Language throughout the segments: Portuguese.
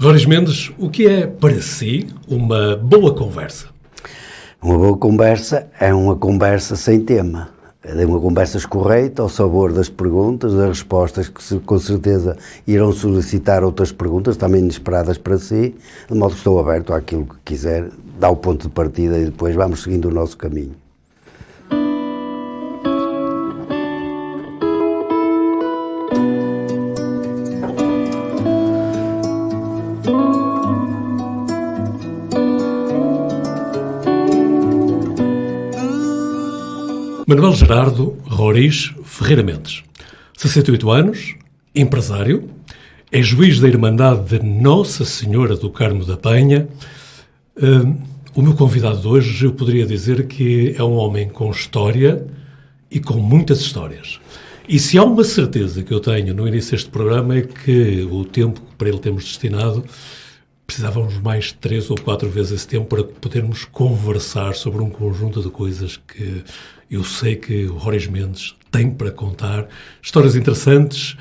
Roriz Mendes, o que é para si uma boa conversa? Uma boa conversa é uma conversa sem tema. É uma conversa escorreita ao sabor das perguntas, das respostas que com certeza irão solicitar outras perguntas, também inesperadas para si, de modo que estou aberto àquilo que quiser, dá o ponto de partida e depois vamos seguindo o nosso caminho. Manuel Gerardo Roriz Ferreira Mendes, 68 anos, empresário, é juiz da Irmandade de Nossa Senhora do Carmo da Penha. O meu convidado de hoje, eu poderia dizer que é um homem com história e com muitas histórias. E se há uma certeza que eu tenho no início deste programa é que o tempo que para ele temos destinado, precisávamos mais 3 ou 4 vezes esse tempo para podermos conversar sobre um conjunto de coisas que eu sei que o Roriz Mendes tem para contar. Histórias interessantes,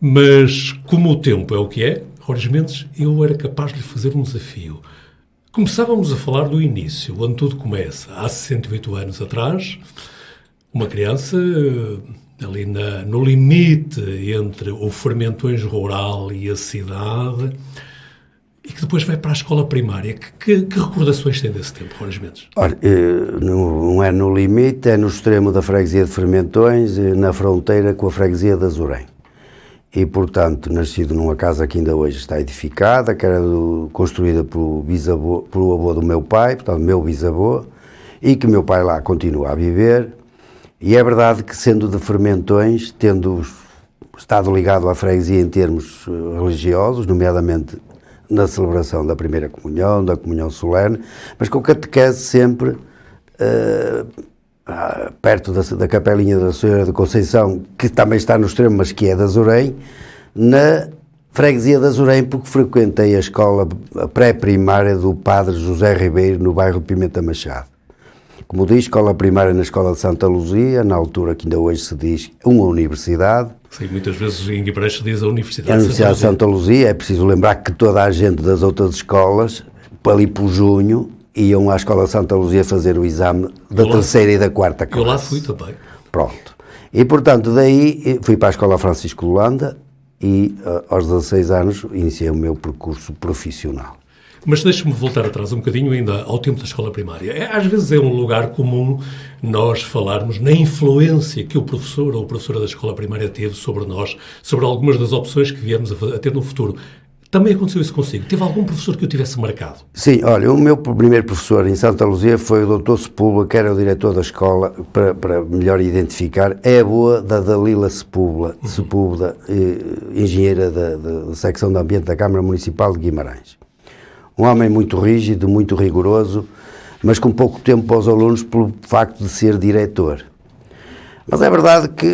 mas como o tempo é o que é, Roriz Mendes, eu era capaz de lhe fazer um desafio. Começávamos a falar do início, onde tudo começa, há 68 anos atrás, uma criança ali no limite entre o Fermentões rural e a cidade, e que depois vai para a escola primária. Que recordações tem desse tempo, Roriz Mendes? Olha, não é no limite, é no extremo da freguesia de Fermentões, na fronteira com a freguesia de Azurém. E, portanto, nascido numa casa que ainda hoje está edificada, que era construída pelo avô do meu pai, portanto, meu bisavô, e que meu pai lá continua a viver. E é verdade que, sendo de Fermentões, tendo estado ligado à freguesia em termos religiosos, nomeadamente na celebração da primeira comunhão, da comunhão solene, mas com catequese sempre perto da capelinha da Senhora de Conceição, que também está no extremo, mas que é de Azurém, na freguesia de Azurém, porque frequentei a escola pré-primária do padre José Ribeiro, no bairro de Pimenta Machado. Como diz, escola primária na escola de Santa Luzia, na altura que ainda hoje se diz uma universidade. Sim, muitas vezes em Guimarães se diz a Universidade a Universidade de Santa Luzia. É preciso lembrar que toda a gente das outras escolas, ali por junho, iam à escola de Santa Luzia fazer o exame da terceira e da quarta classe. Eu lá fui também. Pronto. E, portanto, daí fui para a escola Francisco Lolanda e, aos 16 anos, iniciei o meu percurso profissional. Mas deixe-me voltar atrás um bocadinho ainda ao tempo da escola primária. Às vezes é um lugar comum nós falarmos na influência que o professor ou a professora da escola primária teve sobre nós, sobre algumas das opções que viemos a ter no futuro. Também aconteceu isso consigo? Teve algum professor que o tivesse marcado? Sim, olha, o meu primeiro professor em Santa Luzia foi o Dr. Sepúlveda, que era o diretor da escola, para melhor identificar, é a boa da Dalila Sepúlveda, engenheira da secção de ambiente da Câmara Municipal de Guimarães. Um homem muito rígido, muito rigoroso, mas com pouco tempo para os alunos pelo facto de ser diretor. Mas é verdade que,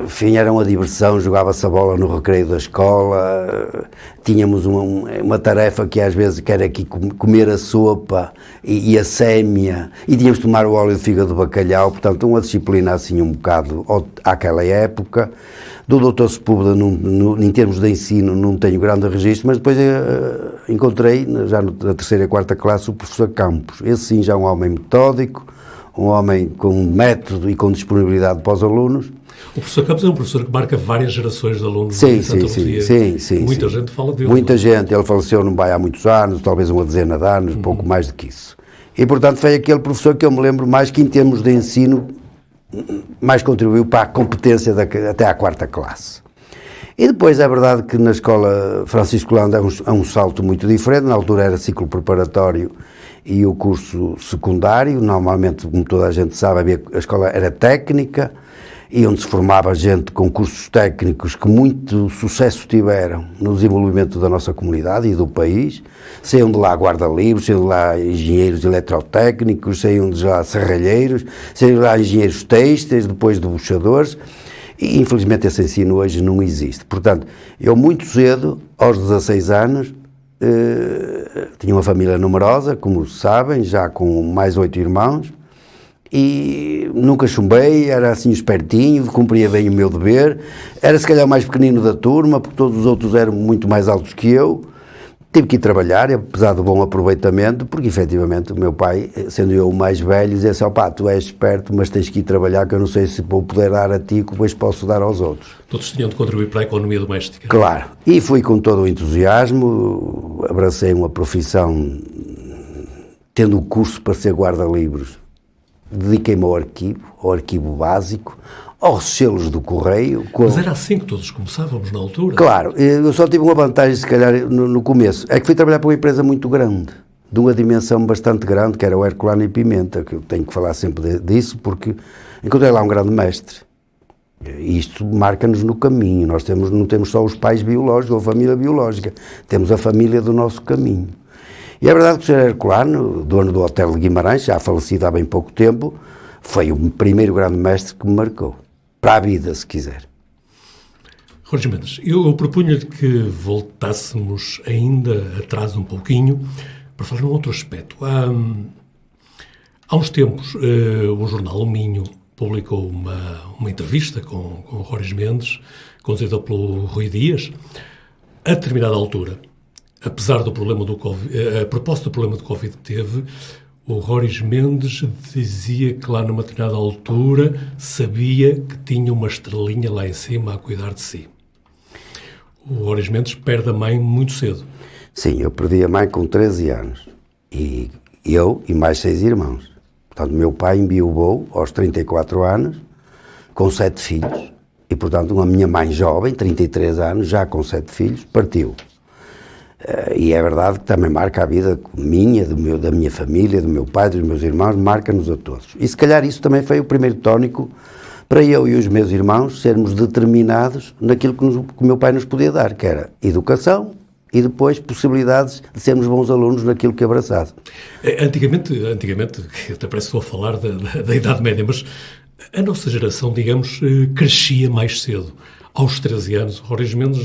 enfim, era uma diversão, jogava-se a bola no recreio da escola, tínhamos uma tarefa que às vezes que era aqui comer a sopa e a sémia, e tínhamos de tomar o óleo de fígado de bacalhau, portanto uma disciplina assim um bocado àquela época. Do Dr. Sepúlveda, em termos de ensino, não tenho grande registro, mas depois encontrei, já na terceira e quarta classe, o professor Campos. Esse sim já é um homem metódico, um homem com método e com disponibilidade para os alunos. O professor Campos é um professor que marca várias gerações de alunos. Sim. Muita gente fala dele. Muita gente. Ele faleceu não vai há muitos anos, talvez uma dezena de anos, pouco mais do que isso. E, portanto, foi aquele professor que eu me lembro mais que, em termos de ensino, mais contribuiu para a competência até à quarta classe. E depois é verdade que na escola Francisco Lolanda é um salto muito diferente. Na altura era ciclo preparatório e o curso secundário. Normalmente, como toda a gente sabe, a escola era técnica e onde se formava gente com cursos técnicos que muito sucesso tiveram no desenvolvimento da nossa comunidade e do país. Saíam de lá guarda-livros, saíam de lá engenheiros eletrotécnicos, saíam de lá serralheiros, saíam de lá engenheiros têxteis, depois debochadores. E, infelizmente, esse ensino hoje não existe. Portanto, eu muito cedo, aos 16 anos, tinha uma família numerosa, como sabem, já com mais 8 irmãos, e nunca chumbei, era assim espertinho, cumpria bem o meu dever, era se calhar o mais pequenino da turma, porque todos os outros eram muito mais altos que eu, tive que ir trabalhar, apesar do bom aproveitamento, porque efetivamente o meu pai, sendo eu o mais velho, dizia assim, opá, tu és esperto, mas tens que ir trabalhar, que eu não sei se vou poder dar a ti, que depois posso dar aos outros. Todos tinham de contribuir para a economia doméstica. Claro, e fui com todo o entusiasmo, abracei uma profissão, tendo o curso para ser guarda-livros, dediquei-me ao arquivo básico, aos selos do correio. Mas era assim que todos começávamos na altura? Claro, eu só tive uma vantagem, se calhar, no começo, é que fui trabalhar para uma empresa muito grande, de uma dimensão bastante grande, que era o Herculano e Pimenta, que eu tenho que falar sempre disso, porque encontrei lá um grande mestre. E isto marca-nos no caminho. Nós não temos só os pais biológicos ou a família biológica, temos a família do nosso caminho. E é verdade que o Sr. Herculano, dono do Hotel de Guimarães, já falecido há bem pouco tempo, foi o primeiro grande mestre que me marcou. Para a vida, se quiser. Roriz Mendes, eu propunha-lhe que voltássemos ainda atrás um pouquinho para falar num outro aspecto. Há uns tempos, o jornal O Minho publicou uma entrevista com o Roriz Mendes, conduzida pelo Rui Dias. A determinada altura, apesar do problema do Covid, a propósito do problema do Covid que teve, o Roriz Mendes dizia que lá numa determinada altura sabia que tinha uma estrelinha lá em cima a cuidar de si. O Roriz Mendes perde a mãe muito cedo. Sim, eu perdi a mãe com 13 anos. E eu e mais 6 irmãos. Portanto, meu pai enviuvou aos 34 anos, com 7 filhos. E, portanto, a minha mãe jovem, 33 anos, já com 7 filhos, partiu. E é verdade que também marca a vida minha, da minha família, do meu pai, dos meus irmãos, marca-nos a todos. E se calhar isso também foi o primeiro tónico para eu e os meus irmãos sermos determinados naquilo que o meu pai nos podia dar, que era educação e depois possibilidades de sermos bons alunos naquilo que abraçasse. Antigamente, até parece que estou a falar da Idade Média, mas a nossa geração, digamos, crescia mais cedo. Aos 13 anos, o Roriz Mendes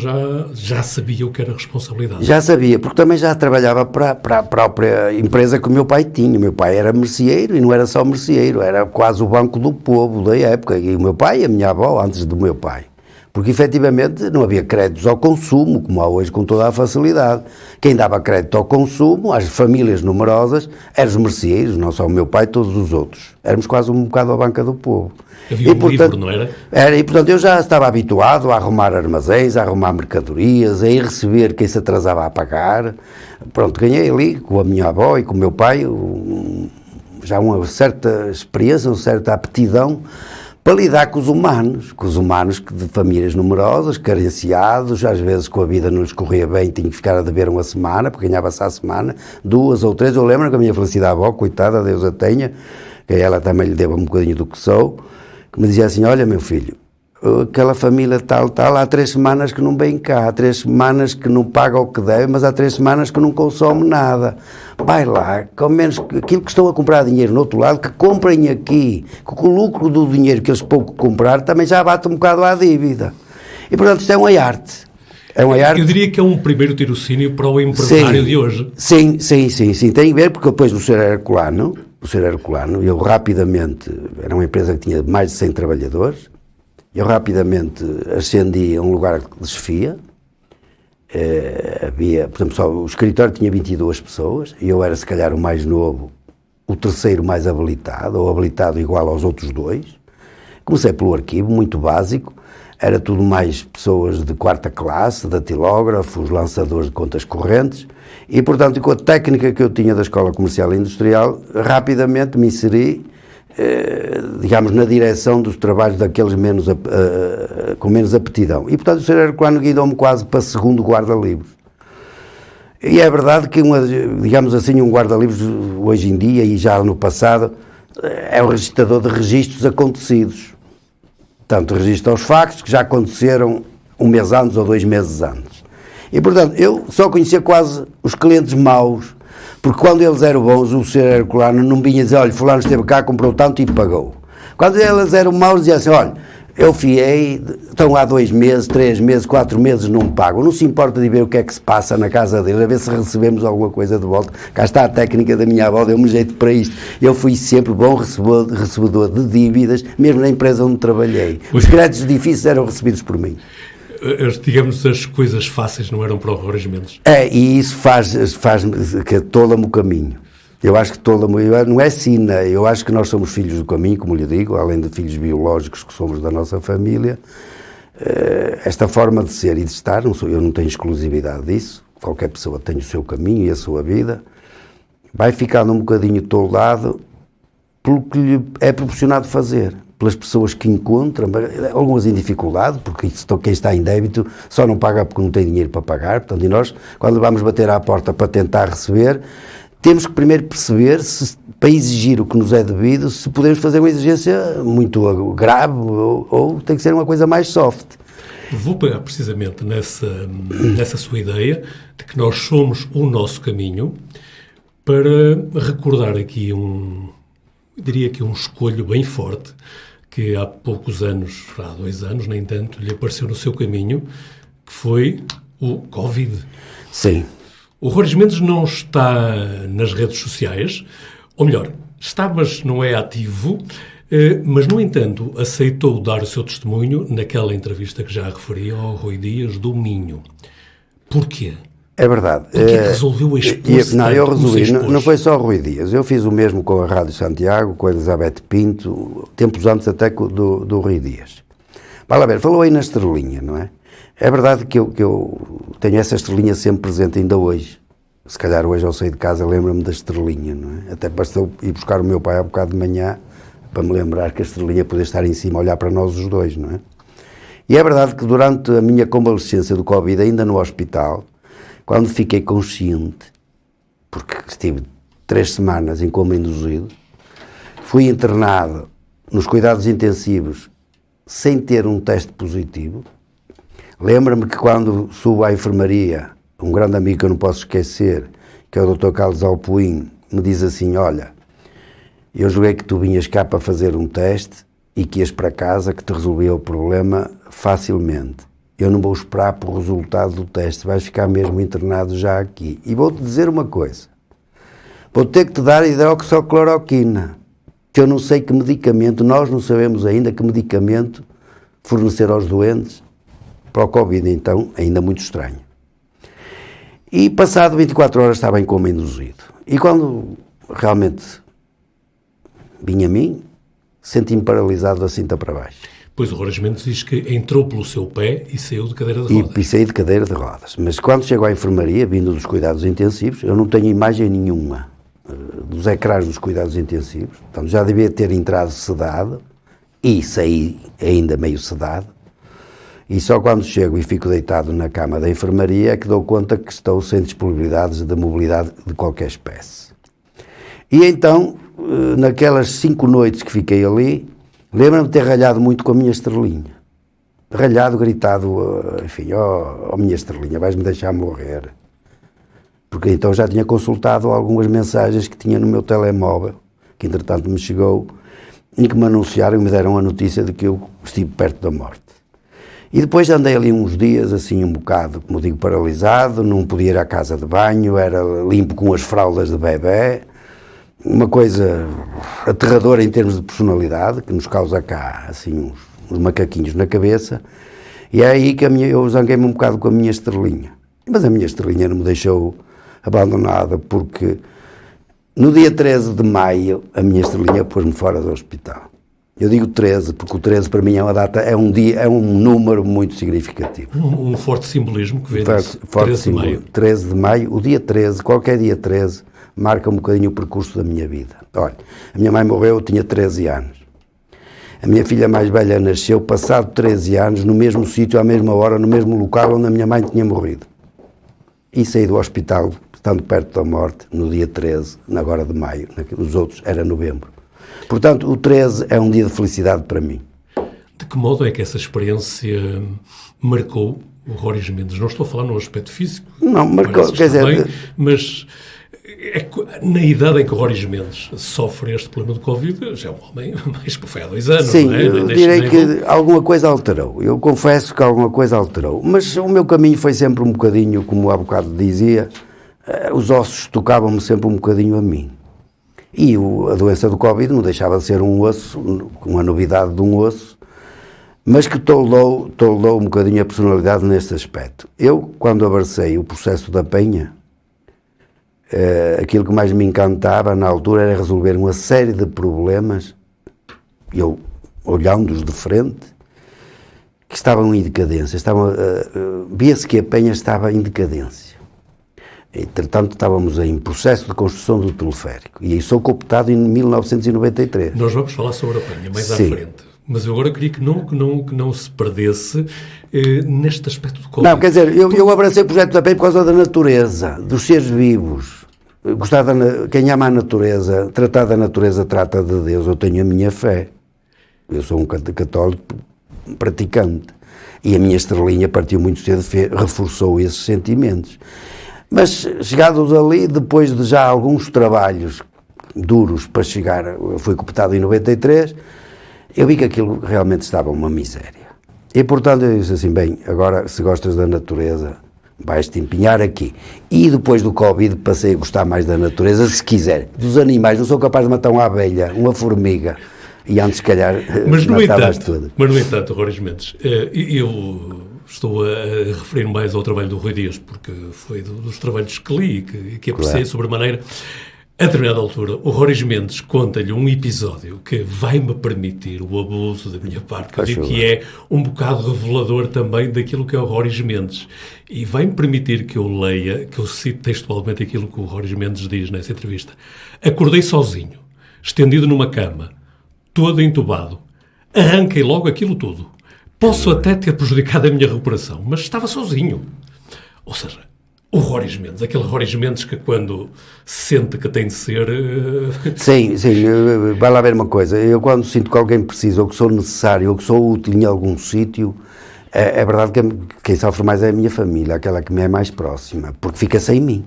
já sabia o que era responsabilidade. Já sabia, porque também já trabalhava para a própria empresa que o meu pai tinha. O meu pai era merceeiro e não era só merceeiro, era quase o banco do povo da época. E o meu pai e a minha avó, antes do meu pai. Porque, efetivamente, não havia créditos ao consumo, como há hoje com toda a facilidade. Quem dava crédito ao consumo, às famílias numerosas, eram os merceeiros, não só o meu pai, todos os outros. Éramos quase um bocado a banca do povo. Havia livro, não era? Era, e portanto eu já estava habituado a arrumar armazéns, a arrumar mercadorias, a ir receber quem se atrasava a pagar. Pronto, ganhei ali com a minha avó e com o meu pai já uma certa experiência, uma certa aptidão para lidar com os humanos de famílias numerosas, carenciados, às vezes com a vida não lhes corria bem, tinha que ficar a dever uma semana, porque ganhava-se à semana, 2 ou 3, eu lembro que a minha felicidade avó, coitada, Deus a tenha, que ela também lhe deva um bocadinho do que sou, que me dizia assim, olha meu filho, aquela família tal, há 3 semanas que não vem cá, há 3 semanas que não paga o que deve, mas há 3 semanas que não consome nada. Vai lá, com menos aquilo que estão a comprar dinheiro no outro lado, que comprem aqui, que com o lucro do dinheiro que eles pouco comprar, também já bate um bocado à dívida. E portanto isto é uma arte. É uma arte. Eu diria que é um primeiro tirocínio para o empresário de hoje. Sim, tem a ver, porque depois o Sr. Herculano, eu rapidamente, era uma empresa que tinha mais de 100 trabalhadores, eu rapidamente ascendi a um lugar de chefia, havia, por exemplo, só o escritório tinha 22 pessoas, e eu era se calhar o mais novo, o terceiro mais habilitado, ou habilitado igual aos outros 2. Comecei pelo arquivo, muito básico, era tudo mais pessoas de 4ª classe, datilógrafos, lançadores de contas correntes, e portanto com a técnica que eu tinha da Escola Comercial e Industrial, rapidamente me inseri, digamos, na direção dos trabalhos daqueles com menos aptidão. E portanto o Sr. Herculano guiou-me quase para segundo guarda-livros. E é verdade que, digamos assim, um guarda-livros hoje em dia e já no passado é um registrador de registros acontecidos. Tanto registro aos factos que já aconteceram 1 mês antes ou 2 meses antes. E, portanto, eu só conhecia quase os clientes maus, porque quando eles eram bons, o Sr. Herculano não vinha dizer, olha, fulano esteve cá, comprou tanto e pagou. Quando eles eram maus, dizia assim, olha, eu fiei, estão há 2 meses, 3 meses, 4 meses, não me pagam. Não se importa de ver o que é que se passa na casa deles, a ver se recebemos alguma coisa de volta. Cá está a técnica da minha avó, deu-me jeito para isto. Eu fui sempre bom recebedor de dívidas, mesmo na empresa onde trabalhei. Os créditos difíceis eram recebidos por mim. digamos, as coisas fáceis não eram para o Roriz Mendes. E isso faz que tola-me o caminho. Eu acho que não é sina, eu acho que nós somos filhos do caminho, como lhe digo, além de filhos biológicos que somos da nossa família. Esta forma de ser e de estar, eu não tenho exclusividade disso, qualquer pessoa tem o seu caminho e a sua vida, vai ficando um bocadinho toldado pelo que lhe é proporcionado fazer, pelas pessoas que encontra, algumas em dificuldade, porque quem está em débito só não paga porque não tem dinheiro para pagar, portanto, e nós, quando vamos bater à porta para tentar receber, temos que primeiro perceber, para exigir o que nos é devido, se podemos fazer uma exigência muito grave ou tem que ser uma coisa mais soft. Vou pegar precisamente nessa sua ideia de que nós somos o nosso caminho para recordar aqui diria que um escolho bem forte que há poucos anos, há 2 anos, nem tanto, lhe apareceu no seu caminho, que foi o Covid. Sim. O Roriz Mendes não está nas redes sociais, ou melhor, está, mas não é ativo, mas, no entanto, aceitou dar o seu testemunho naquela entrevista que já referi ao Rui Dias do Minho. Porquê? É verdade. Porquê que resolveu expor-se? Não, eu resolvi. Não foi só o Rui Dias. Eu fiz o mesmo com a Rádio Santiago, com a Elizabeth Pinto, tempos antes até do Rui Dias. Vai lá ver, falou aí na estrelinha, não é? É verdade que eu tenho essa estrelinha sempre presente ainda hoje. Se calhar hoje ao sair de casa lembro-me da estrelinha, não é? Até bastou ir buscar o meu pai há bocado de manhã para me lembrar que a estrelinha podia estar em cima a olhar para nós os dois, não é? E é verdade que durante a minha convalescência do Covid, ainda no hospital, quando fiquei consciente, porque estive 3 semanas em coma induzido, fui internado nos cuidados intensivos sem ter um teste positivo. Lembro-me que quando subo à enfermaria, um grande amigo que eu não posso esquecer, que é o Dr. Carlos Alpuim, me diz assim, olha, eu julguei que tu vinhas cá para fazer um teste e que ias para casa, que te resolvia o problema facilmente. Eu não vou esperar por resultado do teste, vais ficar mesmo internado já aqui. E vou-te dizer uma coisa, vou ter que te dar hidroxicloroquina, que eu não sei que medicamento, nós não sabemos ainda que medicamento fornecer aos doentes para o Covid, então, ainda muito estranho. E passado 24 horas estava em coma induzido. E quando realmente vinha a mim, senti-me paralisado da cinta para baixo. Pois o Roriz Mendes diz que entrou pelo seu pé e saiu de cadeira de rodas. E saí de cadeira de rodas. Mas quando chego à enfermaria, vindo dos cuidados intensivos, eu não tenho imagem nenhuma dos ecrãs dos cuidados intensivos. Portanto, já devia ter entrado sedado e saí ainda meio sedado. E só quando chego e fico deitado na cama da enfermaria é que dou conta que estou sem disponibilidades de mobilidade de qualquer espécie. E então, naquelas 5 noites que fiquei ali, lembro-me de ter ralhado muito com a minha estrelinha. Ralhado, gritado, enfim, ó minha estrelinha, vais-me deixar morrer. Porque então já tinha consultado algumas mensagens que tinha no meu telemóvel, que entretanto me chegou, em que me anunciaram e me deram a notícia de que eu estive perto da morte. E depois andei ali uns dias, assim, um bocado, como digo, paralisado, não podia ir à casa de banho, era limpo com as fraldas de bebê, uma coisa aterradora em termos de personalidade, que nos causa cá, assim, uns macaquinhos na cabeça, e é aí que eu zanguei-me um bocado com a minha estrelinha. Mas a minha estrelinha não me deixou abandonada, porque no dia 13 de maio, a minha estrelinha pôs-me fora do hospital. Eu digo 13, porque o 13 para mim é uma data, é um dia, é um número muito significativo. Um forte simbolismo que vem disso. 13 de maio. 13 de maio, o dia 13, qualquer dia 13, marca um bocadinho o percurso da minha vida. Olha, a minha mãe morreu, eu tinha 13 anos. A minha filha mais velha nasceu, passado 13 anos, no mesmo sítio, à mesma hora, no mesmo local onde a minha mãe tinha morrido. E saí do hospital, estando perto da morte, no dia 13, agora de maio. Os outros era novembro. Portanto, o 13 é um dia de felicidade para mim. De que modo é que essa experiência marcou o Roriz Mendes? Não estou a falar no aspecto físico. Não, marcou, quer dizer... Bem, mas na idade em que o Roriz Mendes sofre este problema de Covid, já é um homem, mas foi há 2 anos, sim, não é? Eu direi que alguma coisa alterou. Eu confesso que alguma coisa alterou. Mas o meu caminho foi sempre um bocadinho, como há bocado dizia, os ossos tocavam-me sempre um bocadinho a mim. E a doença do Covid não deixava de ser um osso, uma novidade de um osso, mas que toldou um bocadinho a personalidade neste aspecto. Eu, quando abracei o processo da Penha, aquilo que mais me encantava na altura era resolver uma série de problemas, eu olhando-os de frente, que estavam em decadência. Via-se que a Penha estava em decadência. Entretanto, estávamos em processo de construção do teleférico, e isso foi cooptado em 1993. Nós vamos falar sobre a Penha mais à Sim. frente. Mas eu agora queria que não se perdesse neste aspecto do Covid. Não, quer dizer, eu abracei o projeto da Penha por causa da natureza, dos seres vivos. Quem ama a natureza, tratar da natureza trata de Deus. Eu tenho a minha fé. Eu sou um católico praticante. E a minha estrelinha partiu muito cedo, reforçou esses sentimentos. Mas, chegados ali, depois de já alguns trabalhos duros para chegar, fui cooptado em 93, eu vi que aquilo realmente estava uma miséria. E, portanto, eu disse assim, bem, agora, se gostas da natureza, vais-te empenhar aqui. E depois do Covid passei a gostar mais da natureza, se quiser. Dos animais, não sou capaz de matar uma abelha, uma formiga, e antes, se calhar, matava-as todas. Mas, no entanto, Roriz Mendes, eu estou a referir mais ao trabalho do Rui Dias, porque foi dos trabalhos que li e que apreciei sobremaneira. A determinada altura, o Roriz Mendes conta-lhe um episódio que vai-me permitir o abuso da minha parte, que eu digo que é um bocado revelador também daquilo que é o Roriz Mendes. E vai-me permitir que eu leia, que eu cite textualmente aquilo que o Roriz Mendes diz nessa entrevista. Acordei sozinho, estendido numa cama, todo entubado. Arranquei logo aquilo tudo. Posso até ter prejudicado a minha recuperação, mas estava sozinho. Ou seja, o Roriz Mendes, aquele Roriz Mendes que quando sente que tem de ser... Sim, vai lá ver uma coisa. Eu quando sinto que alguém precisa, ou que sou necessário, ou que sou útil em algum sítio, é verdade que quem sofre mais é a minha família, aquela que me é mais próxima, porque fica sem mim.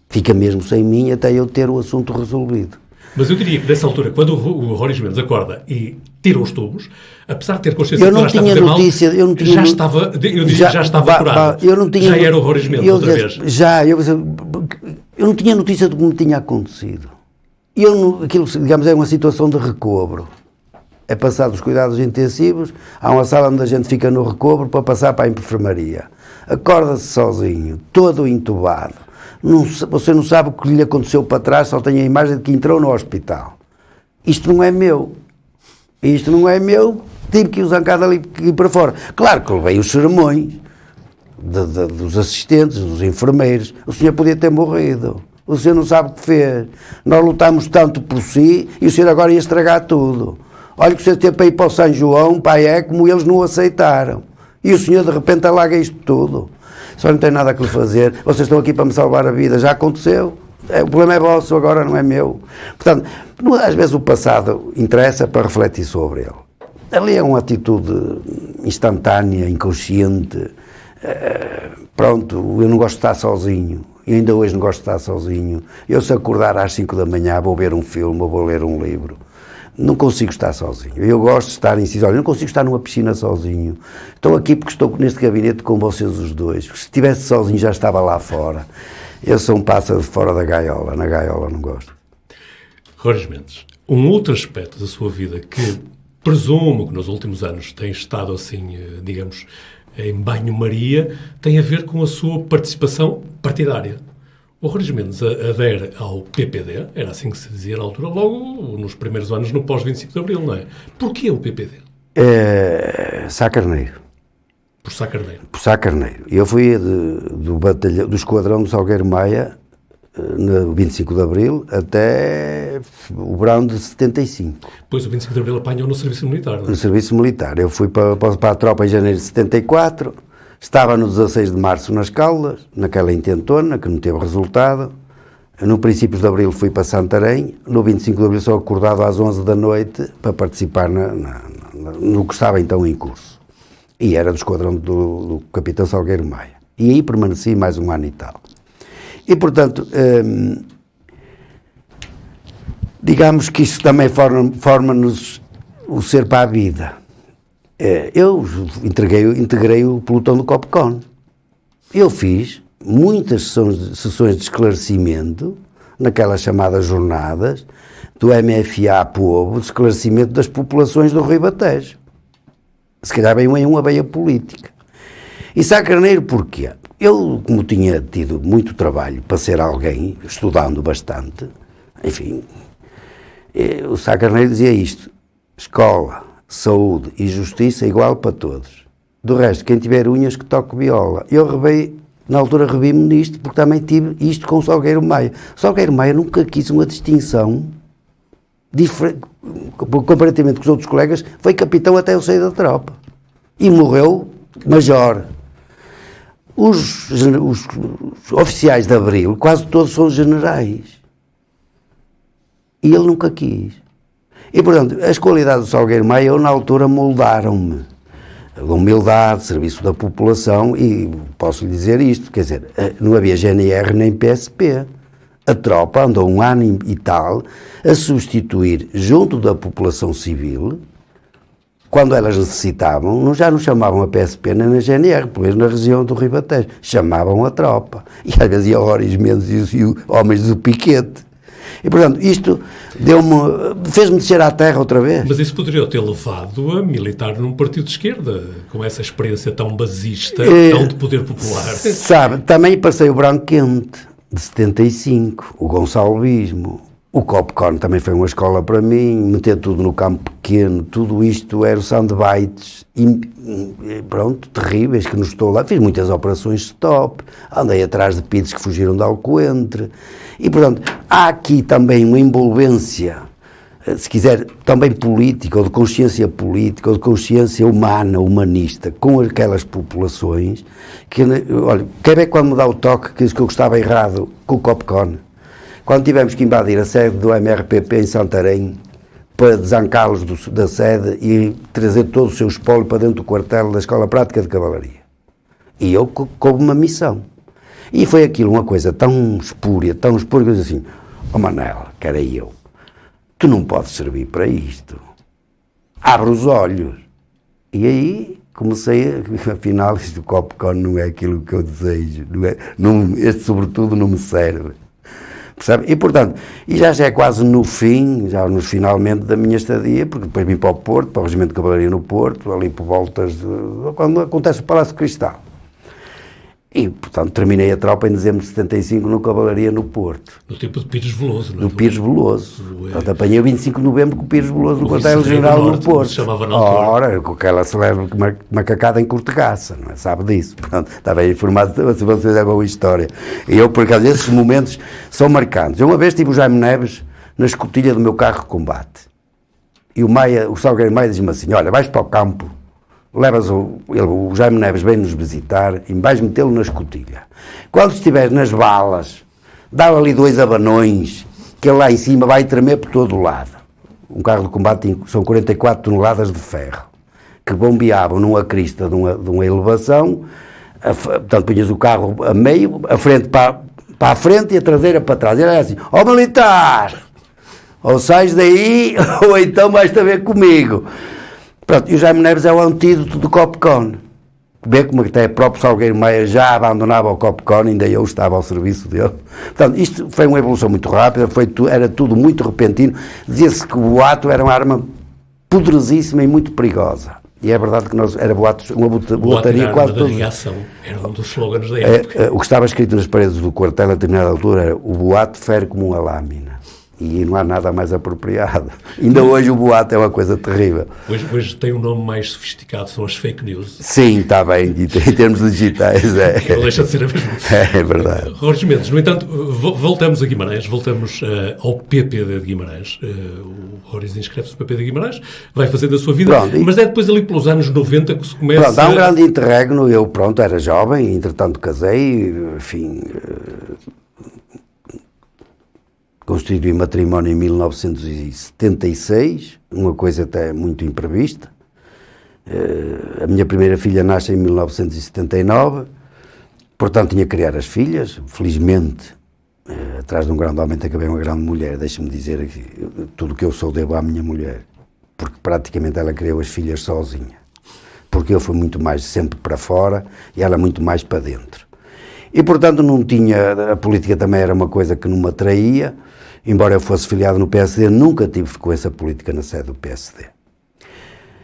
Fica mesmo sem mim até eu ter o assunto resolvido. Mas eu diria que nessa altura, quando o Roriz Mendes acorda e tira os tubos, apesar de ter consciência de que já estava a fazer mal, já estava curado. Já era o Roriz Mendes outra vez. Eu não tinha notícia do que me tinha acontecido. Aquilo, digamos, é uma situação de recobro. É passar dos cuidados intensivos, há uma sala onde a gente fica no recobro para passar para a enfermaria. Acorda-se sozinho, todo entubado. Você não sabe o que lhe aconteceu para trás, só tem a imagem de que entrou no hospital. Isto não é meu. Tive que o zancar dali para fora. Claro que levei os sermões dos assistentes, dos enfermeiros. O senhor podia ter morrido. O senhor não sabe o que fez. Nós lutámos tanto por si e o senhor agora ia estragar tudo. Olha que o senhor teve para ir para o São João, para a ECMO, e eles não o aceitaram. E o senhor de repente alaga isto tudo. Só não tem nada que lhe fazer. Vocês estão aqui para me salvar a vida. Já aconteceu. O problema é vosso, agora não é meu. Portanto, às vezes o passado interessa para refletir sobre ele. Ali é uma atitude instantânea, inconsciente. Pronto, eu não gosto de estar sozinho. E ainda hoje não gosto de estar sozinho. Eu, se acordar às 5 da manhã, vou ver um filme ou vou ler um livro. Não consigo estar sozinho. Eu gosto de estar em si. Olha, não consigo estar numa piscina sozinho. Estou aqui porque estou neste gabinete com vocês os dois. Se estivesse sozinho já estava lá fora. Eu sou um pássaro fora da gaiola. Na gaiola não gosto. Roriz Mendes, um outro aspecto da sua vida que presumo que nos últimos anos tem estado assim, digamos, em banho-maria, tem a ver com a sua participação partidária. O Roriz Mendes adere ao PPD, era assim que se dizia na altura, logo nos primeiros anos, no pós-25 de Abril, não é? Porquê o PPD? Sá Carneiro. Por Sá Carneiro? Por Sá Carneiro. Eu fui do esquadrão do Salgueiro Maia, no 25 de Abril, até o verão de 75. Pois, o 25 de Abril apanhou no serviço militar, não é? No serviço militar. Eu fui para a tropa em janeiro de 74, estava no 16 de março nas Caldas, naquela intentona, que não teve resultado. No princípio de Abril fui para Santarém, no 25 de Abril sou acordado às 11 da noite para participar no que estava então em curso. E era do esquadrão do capitão Salgueiro Maia. E aí permaneci mais um ano e tal. E, portanto, digamos que isso também forma-nos o ser para a vida. Eu integrei o pelotão do Copcon. Eu fiz muitas sessões de esclarecimento, naquelas chamadas jornadas, do MFA Povo, de esclarecimento das populações do Ribatejo. Se calhar veio aí uma veia política. E Sá Carneiro porquê? Eu, como tinha tido muito trabalho para ser alguém, estudando bastante, enfim, o Sá Carneiro dizia isto: escola, saúde e justiça igual para todos. Do resto, quem tiver unhas que toque viola. Eu na altura revi-me nisto, porque também tive isto com o Salgueiro Maia. O Salgueiro Maia nunca quis uma distinção comparativamente com os outros colegas, foi capitão até eu sair da tropa. E morreu major. Os oficiais de Abril, quase todos são generais. E ele nunca quis. E, portanto, as qualidades do Salgueiro Maia, eu, na altura, moldaram-me. A humildade, serviço da população, e posso lhe dizer isto, quer dizer, não havia GNR nem PSP. A tropa andou 1 ano e tal a substituir, junto da população civil, quando elas necessitavam, já não chamavam a PSP nem a GNR, pelo menos na região do Ribatejo, chamavam a tropa. E às vezes ia Horis Mendes e homens do piquete. E, portanto, isto fez-me descer à terra outra vez. Mas isso poderia ter levado a militar num partido de esquerda, com essa experiência tão basista, tão de poder popular. Sabe, também passei o Branco Quente, de 75, o Gonçalvismo, o Copcon também foi uma escola para mim, meter tudo no campo pequeno, tudo isto era soundbites, pronto, terríveis, que não estou lá, fiz muitas operações stop, andei atrás de pitos que fugiram de Alcoentre, e portanto, há aqui também uma envolvência, se quiser, também política, ou de consciência política, ou de consciência humana, humanista, com aquelas populações, que, olha, quer ver quando me dá o toque que eu estava errado com o Copcon? Quando tivemos que invadir a sede do MRPP em Santarém, para desancá-los da sede e trazer todo o seu espólio para dentro do quartel da Escola Prática de Cavalaria. E eu coube uma missão. E foi aquilo, uma coisa tão espúria, que eu disse assim: ó Manela, que era eu, tu não podes servir para isto. Abre os olhos. E aí comecei, afinal, este Copcon não é aquilo que eu desejo. Este, sobretudo, não me serve. Percebe? E, portanto, já é quase no fim, já nos finalmente da minha estadia, porque depois vim para o Porto, para o Regimento de Cavalaria no Porto, ali por voltas quando acontece o Palácio de Cristal. E, portanto, terminei a tropa em dezembro de 75 no Cavalaria no Porto. No tempo de Pires Veloso, não é? Do Pires Veloso. Portanto, apanhei o 25 de novembro com o Pires Veloso no quartel-general no Porto. Se chamava na altura. Ora, com aquela celebre macacada em Cortegaça, não é? Sabe disso. Portanto, estava informado, se vocês é boa história. E eu, por acaso, esses momentos são marcantes. Eu uma vez tive o Jaime Neves na escotilha do meu carro de combate. E o Salgueiro Maia diz-me assim: olha, vais para o campo, levas o Jaime Neves vem nos visitar e vais metê-lo na escotilha. Quando estiver nas balas, dá-lhe ali 2 abanões, que ele lá em cima vai tremer por todo o lado. Um carro de combate são 44 toneladas de ferro, que bombeavam numa crista de uma elevação, portanto punhas o carro a meio, a frente para a frente e a traseira para trás. E ele era assim: ó militar, ou sais daí, ou então vais-te a ver comigo. Pronto, e o Jaime Neves é o antídoto do Copcon. Vê como até o próprio Salgueiro Maia já abandonava o Copcon, ainda eu estava ao serviço dele. Portanto, isto foi uma evolução muito rápida, era tudo muito repentino. Dizia-se que o boato era uma arma poderosíssima e muito perigosa. E é verdade que era uma botaria quase toda. Era um dos slogans da época. O que estava escrito nas paredes do quartel a determinada altura era: o boato fere como uma lâmina. E não há nada mais apropriado. Ainda hoje o boato é uma coisa terrível. Hoje tem um nome mais sofisticado, são as fake news. Sim, está bem, em termos digitais. Não deixa de ser a mesma. É verdade. Jorge Mendes, no entanto, voltamos a Guimarães, voltamos ao PPD de Guimarães. O Roriz inscreve-se no PPD de Guimarães, vai fazendo a sua vida, pronto, mas é depois ali pelos anos 90 que se começa... Pronto, há um grande interregno, eu era jovem, entretanto casei, enfim... Constituí matrimónio em 1976, uma coisa até muito imprevista. A minha primeira filha nasce em 1979, portanto tinha que criar as filhas. Felizmente, atrás de um grande homem acabei uma grande mulher. Deixa-me dizer que tudo o que eu sou devo à minha mulher, porque praticamente ela criou as filhas sozinha. Porque eu fui muito mais sempre para fora e ela muito mais para dentro. E portanto não tinha, a política também era uma coisa que não me atraía. Embora eu fosse filiado no PSD, nunca tive frequência política na sede do PSD.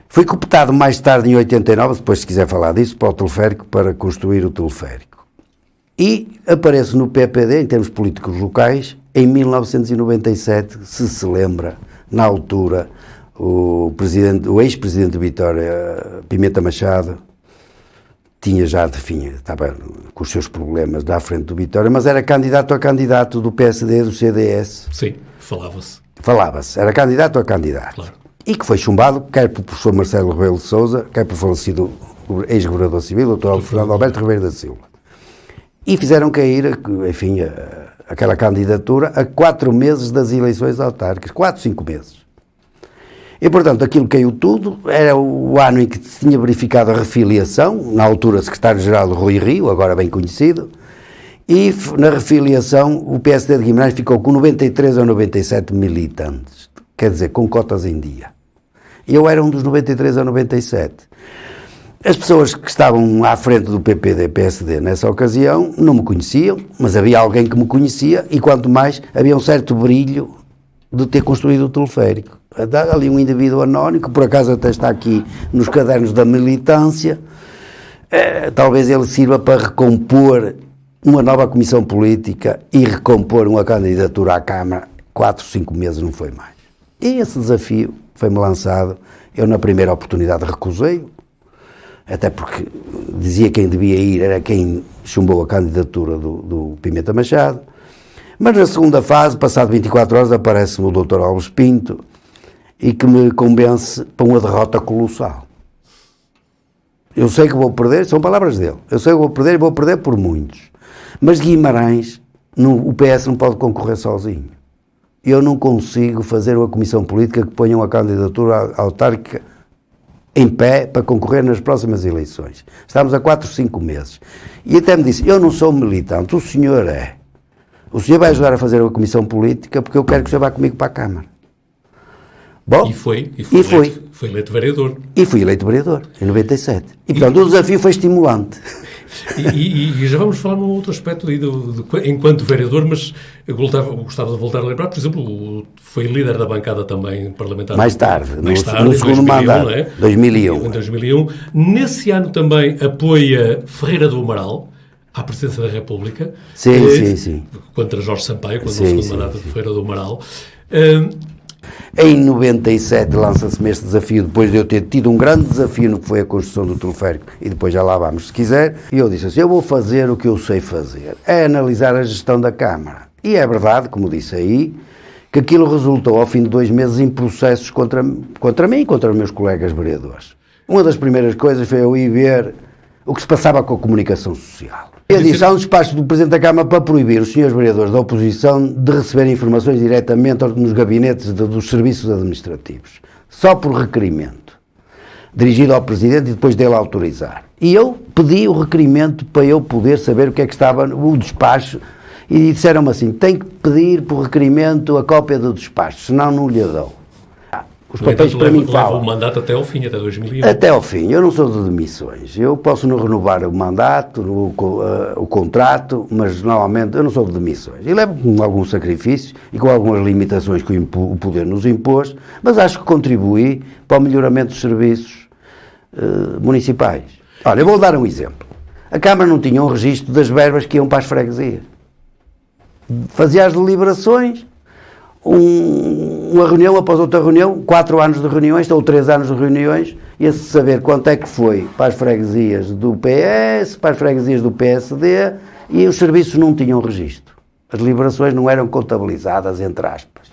Fui cooptado mais tarde, em 89, depois se quiser falar disso, para o teleférico, para construir o teleférico. E apareço no PPD, em termos políticos locais, em 1997, se lembra, na altura, o ex-presidente de Vitória, Pimenta Machado, tinha já, enfim, estava com os seus problemas à frente do Vitória, mas era candidato a candidato do PSD, do CDS. Sim, falava-se. Falava-se, era candidato a candidato. Claro. E que foi chumbado, quer pelo professor Marcelo Rebelo de Sousa, quer pelo falecido ex-governador civil, o Dr. Fernando Alberto Ribeiro da Silva. E fizeram cair, enfim, aquela candidatura a 4 meses das eleições autárquicas, 4, 5 meses. E, portanto, aquilo caiu tudo, era o ano em que se tinha verificado a refiliação, na altura secretário-geral Rui Rio, agora bem conhecido, e na refiliação o PSD de Guimarães ficou com 93 ou 97 militantes, quer dizer, com cotas em dia. Eu era um dos 93 a 97. As pessoas que estavam à frente do PPD-PSD nessa ocasião não me conheciam, mas havia alguém que me conhecia e, quanto mais, havia um certo brilho de ter construído o teleférico. Ali um indivíduo anónimo, que por acaso até está aqui nos cadernos da militância, talvez ele sirva para recompor uma nova comissão política e recompor uma candidatura à Câmara. 4, 5 meses não foi mais. E esse desafio foi-me lançado. Eu, na primeira oportunidade, recusei-o, até porque dizia quem devia ir era quem chumbou a candidatura do Pimenta Machado. Mas na segunda fase, passado 24 horas, aparece-me o Dr. Alves Pinto e que me convence para uma derrota colossal. Eu sei que vou perder, são palavras dele, eu sei que vou perder e vou perder por muitos. Mas Guimarães, o PS não pode concorrer sozinho. Eu não consigo fazer uma comissão política que ponha uma candidatura autárquica em pé para concorrer nas próximas eleições. Estamos a 4, 5 meses. E até me disse, eu não sou militante, o senhor é. O senhor vai ajudar a fazer uma comissão política porque eu quero que o senhor vá comigo para a Câmara. Bom, E foi eleito vereador. E fui eleito vereador, em 97. E, portanto, o desafio foi estimulante. E já vamos falar num outro aspecto aí enquanto vereador, mas eu gostava de voltar a lembrar, por exemplo, foi líder da bancada também parlamentar. Mais tarde, no segundo 2001, mandato, não é? 2001. Em 2001. Nesse ano também apoia Ferreira do Amaral à presidência da República. Sim. Contra Jorge Sampaio, quando o segundo mandato de Ferreira do Amaral. Em 97 lança-se-me este desafio, depois de eu ter tido um grande desafio no que foi a construção do teleférico, e depois já lá vamos, se quiser, e eu disse assim, eu vou fazer o que eu sei fazer, é analisar a gestão da Câmara. E é verdade, como disse aí, que aquilo resultou, ao fim de 2 meses, em processos contra mim e contra os meus colegas vereadores. Uma das primeiras coisas foi eu ir ver o que se passava com a comunicação social. Eu disse, há um despacho do Presidente da Câmara para proibir os senhores vereadores da oposição de receberem informações diretamente nos gabinetes dos serviços administrativos, só por requerimento, dirigido ao Presidente e depois dele autorizar. E eu pedi o requerimento para eu poder saber o que é que estava no despacho e disseram-me assim, tem que pedir por requerimento a cópia do despacho, senão não lhe dou. Os papéis para mim falam. Leva o mandato até ao fim, até 2001. Até ao fim. Eu não sou de demissões. Eu posso não renovar o mandato, o contrato, mas normalmente eu não sou de demissões. E levo com algum sacrifício e com algumas limitações que o poder nos impôs, mas acho que contribuí para o melhoramento dos serviços municipais. Olha, eu vou dar um exemplo. A Câmara não tinha um registro das verbas que iam para as freguesias. Fazia as deliberações, uma reunião após outra reunião, 4 anos de reuniões, ou 3 anos de reuniões, ia-se saber quanto é que foi para as freguesias do PS, para as freguesias do PSD, e os serviços não tinham registro. As deliberações não eram contabilizadas, entre aspas.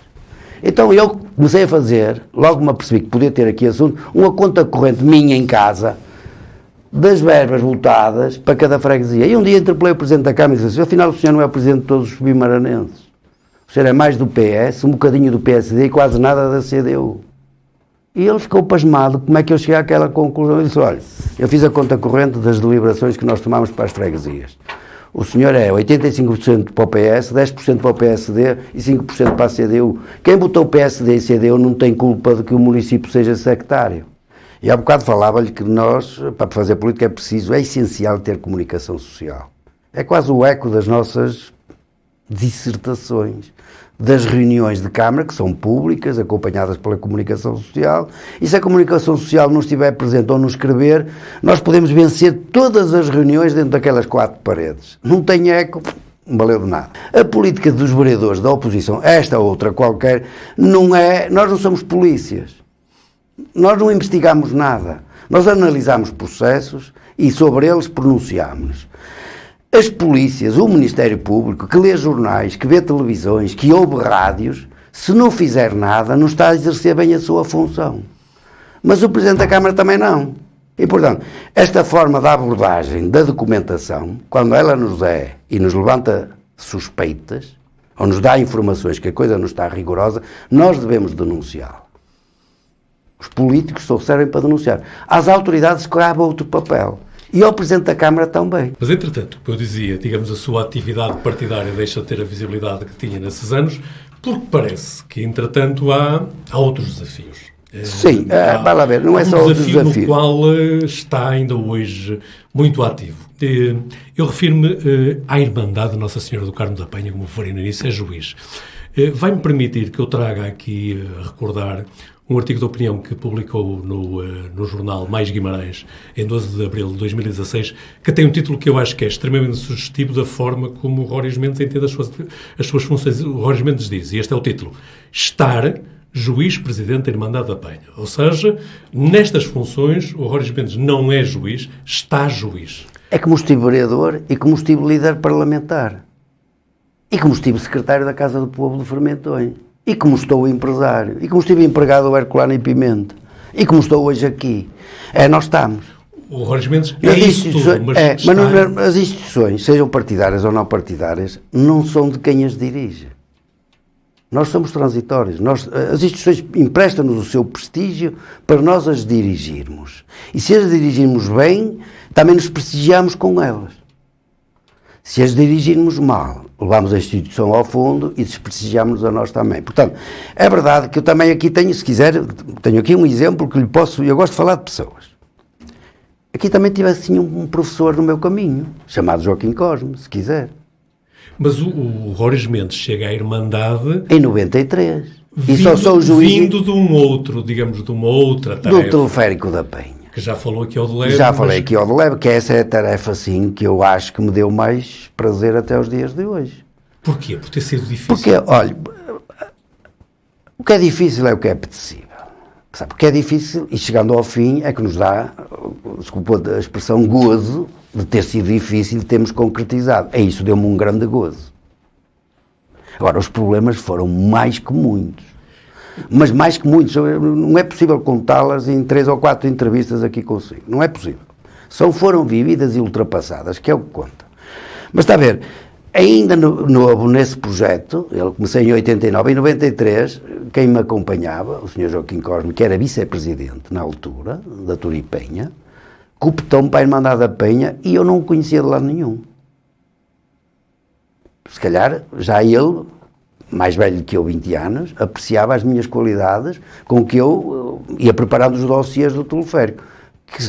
Então eu comecei a fazer, logo me apercebi que podia ter aqui assunto, uma conta corrente minha em casa, das verbas votadas para cada freguesia. E um dia interpelei o Presidente da Câmara e disse assim, afinal o senhor não é o Presidente de todos os bimaranenses. O senhor é mais do PS, um bocadinho do PSD e quase nada da CDU. E ele ficou pasmado, como é que eu cheguei àquela conclusão? Ele disse, olha, eu fiz a conta corrente das deliberações que nós tomámos para as freguesias. O senhor é 85% para o PS, 10% para o PSD e 5% para a CDU. Quem votou PSD e CDU não tem culpa de que o município seja sectário. E há bocado falava-lhe que nós, para fazer política, é essencial ter comunicação social. É quase o eco das nossas dissertações das reuniões de Câmara, que são públicas, acompanhadas pela comunicação social, e se a comunicação social não estiver presente ou não escrever, nós podemos vencer todas as reuniões dentro daquelas 4 paredes. Não tem eco, não valeu de nada. A política dos vereadores da oposição, esta ou outra qualquer, não é... Nós não somos polícias. Nós não investigamos nada. Nós analisamos processos e sobre eles pronunciamos-nos. As polícias, o Ministério Público, que lê jornais, que vê televisões, que ouve rádios, se não fizer nada, não está a exercer bem a sua função. Mas o Presidente da Câmara também não. E, portanto, esta forma de abordagem da documentação, quando ela nos é e nos levanta suspeitas, ou nos dá informações que a coisa não está rigorosa, nós devemos denunciá-la. Os políticos só servem para denunciar. Às autoridades cabe outro papel. E ao Presidente da Câmara também. Mas, entretanto, como eu dizia, digamos, a sua atividade partidária deixa de ter a visibilidade que tinha nesses anos, porque parece que, entretanto, há outros desafios. Sim, vai lá ver, não é só o desafio no qual está ainda hoje muito ativo. Eu refiro-me à Irmandade de Nossa Senhora do Carmo da Penha, como falei no início, é juiz. Vai-me permitir que eu traga aqui a recordar um artigo de opinião que publicou no jornal Mais Guimarães, em 12 de abril de 2016, que tem um título que eu acho que é extremamente sugestivo da forma como o Róris Mendes entende as suas funções. O Róris Mendes diz, e este é o título: Estar juiz-presidente da Irmandade da Penha. Ou seja, nestas funções, o Róris Mendes não é juiz, está juiz. É como estive vereador e como estive líder parlamentar. E como estive secretário da Casa do Povo de Fermentões. E como estou empresário. E como estive empregado ao Herculano e Pimenta. E como estou hoje aqui. Nós estamos. O Róris Mendes é isso tudo, mas as instituições, sejam partidárias ou não partidárias, não são de quem as dirige. Nós somos transitórios. As instituições emprestam-nos o seu prestígio para nós as dirigirmos. E se as dirigirmos bem, também nos prestigiamos com elas. Se as dirigirmos mal, levamos a instituição ao fundo e desprestigiamos-nos a nós também. Portanto, é verdade que eu também aqui tenho, se quiser, tenho aqui um exemplo que lhe posso... Eu gosto de falar de pessoas. Aqui também tive assim um professor no meu caminho, chamado Joaquim Cosme, se quiser. Mas o Róris Mendes chega à Irmandade... Em 93. E só sou o juiz... Vindo de um outro, digamos, de uma outra tarefa. Do Teleférico da Penha. Que já falou aqui ao de Leve. Já falei aqui ao de Leve, que essa é a tarefa, sim, que eu acho que me deu mais prazer até os dias de hoje. Porquê? Por ter sido difícil? Porque, olha, o que é difícil é o que é apetecível. Sabe? O que é difícil, e chegando ao fim, é que nos dá, desculpa a expressão, gozo de ter sido difícil e termos concretizado. É isso, deu-me um grande gozo. Agora, os problemas foram mais que muitos. Mas mais que muitos, não é possível contá-las em 3 ou 4 entrevistas aqui consigo. Não é possível. Foram vividas e ultrapassadas, que é o que conta. Mas está a ver, ainda novo nesse projeto, eu comecei em 89, em 93, quem me acompanhava, o Sr. Joaquim Cosme, que era vice-presidente na altura, da Turipenha, cooptou-me para a Irmandade da Penha e eu não o conhecia de lado nenhum. Se calhar, já ele... mais velho que eu, 20 anos, apreciava as minhas qualidades com que eu ia preparando os dossiês do teleférico.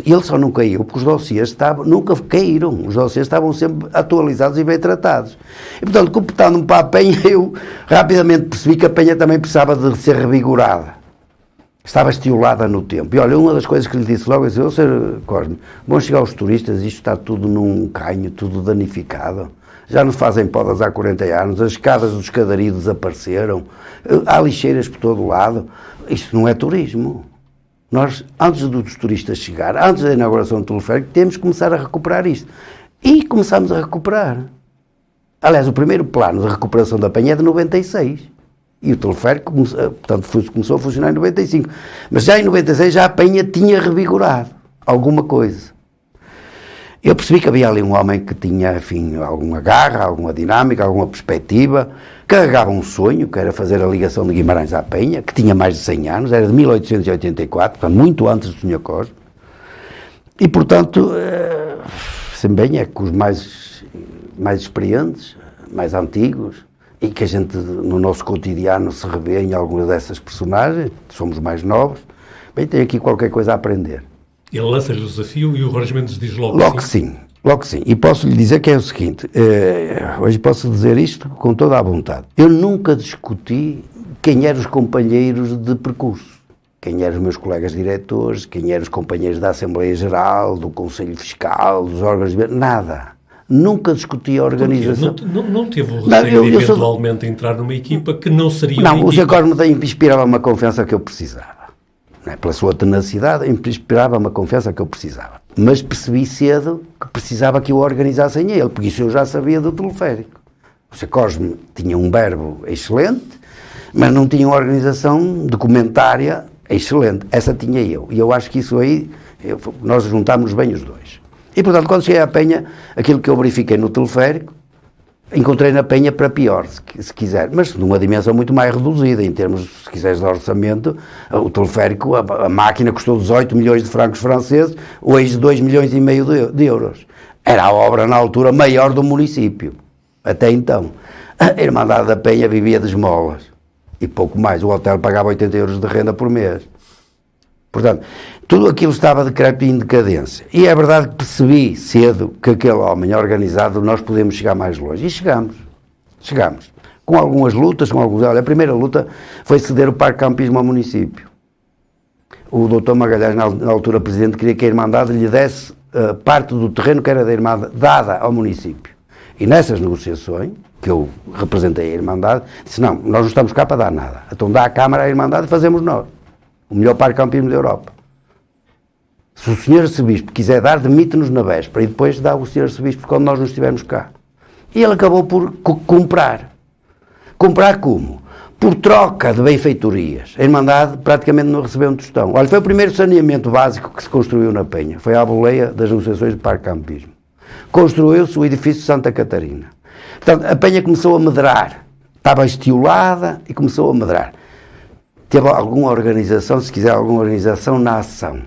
Ele só não caiu porque os dossiês nunca caíram. Os dossiês estavam sempre atualizados e bem tratados. E, portanto, computando-me para a Penha, eu rapidamente percebi que a Penha também precisava de ser revigorada. Estava estiolada no tempo. E, olha, uma das coisas que lhe disse logo, eu disse, Sr. Cosme, vão chegar os turistas, isto está tudo num canho, tudo danificado. Já não fazem podas há 40 anos, as escadas do escadario desapareceram, há lixeiras por todo o lado. Isto não é turismo. Nós, antes dos turistas chegar, antes da inauguração do teleférico, temos que começar a recuperar isto. E começamos a recuperar. Aliás, o primeiro plano de recuperação da Penha é de 96. E o teleférico, começou a funcionar em 95. Mas já em 96 já a Penha tinha revigorado alguma coisa. Eu percebi que havia ali um homem que tinha, enfim, alguma garra, alguma dinâmica, alguma perspectiva, carregava um sonho, que era fazer a ligação de Guimarães à Penha, que tinha mais de 100 anos, era de 1884, portanto, muito antes do Sr. Cosme. E, portanto, também é que os mais experientes, mais antigos, e que a gente, no nosso cotidiano, se revê em algumas dessas personagens, somos mais novos, bem, tem aqui qualquer coisa a aprender. Ele lança-lhe o desafio e o Róris Mendes diz logo que sim. Logo que sim. E posso lhe dizer que é o seguinte, hoje posso dizer isto com toda a vontade. Eu nunca discuti quem eram os companheiros de percurso, quem eram os meus colegas diretores, quem eram os companheiros da Assembleia Geral, do Conselho Fiscal, dos órgãos de... Nada. Nunca discuti a organização. Não teve o receio de eventualmente entrar numa equipa que não seria uma equipa? Não, o Sr. Cosme inspirava uma confiança que eu precisava. Não é? Pela sua tenacidade, inspirava uma confiança que eu precisava. Mas percebi cedo que precisava que eu organizassem ele, porque isso eu já sabia do teleférico. O Sr. Cosme tinha um verbo excelente, mas não tinha uma organização documentária excelente. Essa tinha eu. E eu acho que isso aí, nós juntámos bem os dois. E, portanto, quando cheguei à Penha, aquilo que eu verifiquei no teleférico, encontrei na Penha para pior, se quiser, mas numa dimensão muito mais reduzida, em termos, se quiseres, de orçamento. O teleférico, a máquina custou 18 milhões de francos franceses, hoje 2 milhões e meio de euros. Era a obra, na altura, maior do município, até então. A Irmandade da Penha vivia de esmolas, e pouco mais. O hotel pagava 80 euros de renda por mês. Portanto, tudo aquilo estava decrépito e em decadência. E é verdade que percebi cedo que aquele homem organizado, nós podemos chegar mais longe. E chegamos. Chegamos. Com algumas lutas, Olha, a primeira luta foi ceder o parque campismo ao município. O doutor Magalhães, na altura presidente, queria que a Irmandade lhe desse parte do terreno que era da Irmandade, dada ao município. E nessas negociações, que eu representei a Irmandade, disse, não, nós não estamos cá para dar nada. Então dá à Câmara à Irmandade e fazemos nós. O melhor parque campismo da Europa. Se o senhor arcebispo quiser dar, demite-nos na véspera e depois dá o senhor arcebispo quando nós não estivermos cá. E ele acabou por comprar. Comprar como? Por troca de benfeitorias. A Irmandade praticamente não recebeu um tostão. Olha, foi o primeiro saneamento básico que se construiu na Penha. Foi à boleia das negociações do parque campismo. Construiu-se o edifício de Santa Catarina. Portanto, a Penha começou a medrar. Estava estiolada e começou a medrar. Teve alguma organização, se quiser, alguma organização na ação.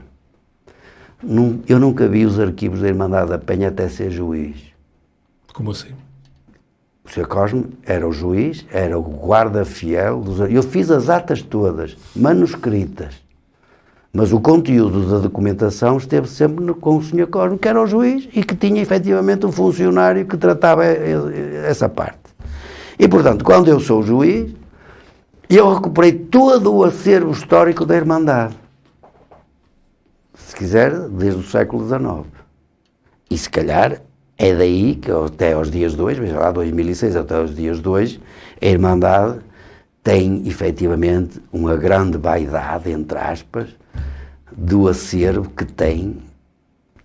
Eu nunca vi os arquivos da Irmandade da Penha até ser juiz. Como assim? O Sr. Cosme era o juiz, era o guarda fiel. Eu fiz as atas todas, manuscritas. Mas o conteúdo da documentação esteve sempre com o Sr. Cosme, que era o juiz e que tinha efetivamente um funcionário que tratava essa parte. E, portanto, quando eu sou juiz, eu recuperei todo o acervo histórico da Irmandade. Se quiser, desde o século XIX. E se calhar é daí que até aos dias de hoje, veja lá, 2006 até aos dias de hoje, a Irmandade tem efetivamente uma grande vaidade, entre aspas, do acervo que tem,